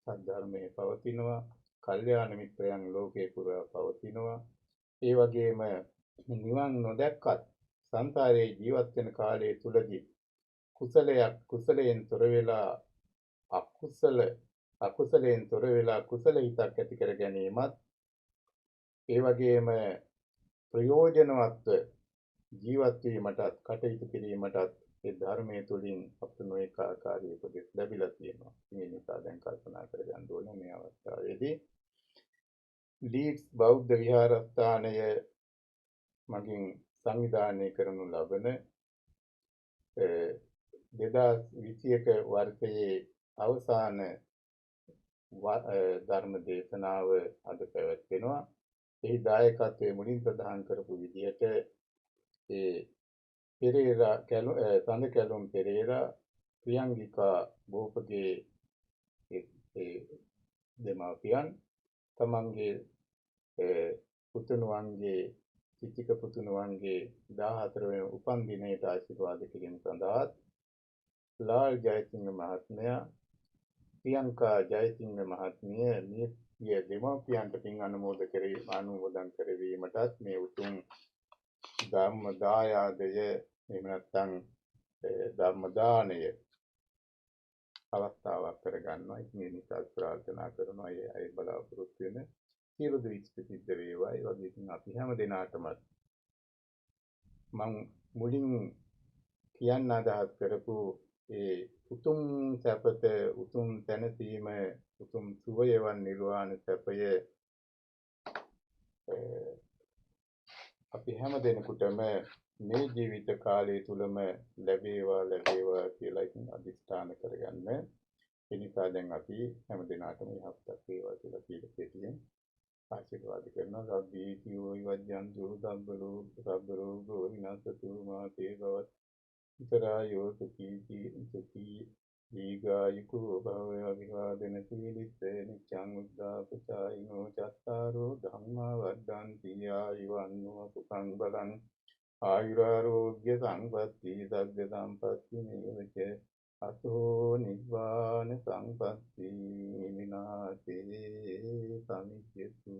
සද්ධර්මයේ පවතිනවා. කල්යාණ මිත්‍රයන් ලෝකේ පුරා පවතිනවා. ඒ වගේම නිවන් නොදැක්කත් සංසාරයේ ජීවත් වෙන කාලය තුලදී කුසලයෙන් තොර වෙලා අකුසලයෙන් තොර වෙලා කුසල හිතක් ඇති කර ගැනීමත් ඒ වගේම ප්‍රයෝජනවත් ජීවත් වීමටත් කටයුතු කිරීමටත් ඒ ධර්මයේ තුලින් අපට නොඑක ආකාරයේ උපදෙස් ලැබිලා තියෙනවා. මේ නිසා දැන් කල්පනා කරගන්න ඕනේ මේ අවස්ථාවේදී ලීඩ්ස් බෞද්ධ විහාරස්ථානය මගින් සංවිධානය කරනු ලබන 2021 වර්ෂයේ අවසාන ධර්ම දේශනාව අද පැවැත්වෙනවා. එහි දායකත්වයේ මුලින් ප්‍රදාන් කරපු විදිහට ඒ පෙරේරා සඳ කැලුම් පෙරේරා ප්‍රියංගිකා බෝපගේ ඒ දෙමාපියන් තමන්ගේ පුතුණුවන්ගේ චිතික පුතුණුවන්ගේ 14 වෙනි උපන් දිනයට ආශිර්වාද කිරීම සඳහා ලාල් ජයසිංහ මහත්මයා ප්‍රියංකා ජයසිංහ මහත්මිය මේ දෙමාපියන්ට පින් අනුමෝදන් කරවීමටත් මේ උතුම් ධර්ම දායාදය එහෙම නැත්නම් ධර්ම දානය අවස්ථාවක් කරගන්නවා. ඒ නිසා ප්‍රාර්ථනා කරනවා අය බලාපොරොත්තු වෙන සියලු දේ සිද්ධ වේවා. ඒ වගේ ඉතින් අපි හැම දිනාටම මම මුලින් කියන්න අදහස් කරපු ඒ උතුම් සැපත උතුම් තැනසීම උතුම් සුවයවන් නිර්වාණ සැපය අපි හැම දිනෙකටම මේ ජීවිත කාලය තුලම ලැබේවා කියලා ඉතින් අදිස්ථාන කරගන්න. ඒ නිසා දැන් අපි හැම දිනාටම යහපතක් වේවා කියලා කියන ආශිර්වාද කරනවා සබ්බීතියෝ විවජ්ජන්තු සබ්බරෝගෝ විනාශතු මාතේ භවත් ඉතරායෝ සුඛී දීඝායුකෝ භවය අභිවාදන සීලිස්ස නිච්ඡං උද්ධාපචායිනෝ චත්තාරෝ ධම්මා වර්ධන්ති ආයුවන්නෝ සුඛං බලං ආයුරාෝග්‍ය සංපත්ති සග්ග සම්පත්ති නිවච අතෝ නිබ්බාන සංපත්ති විනාශේ සමිච්ඡතු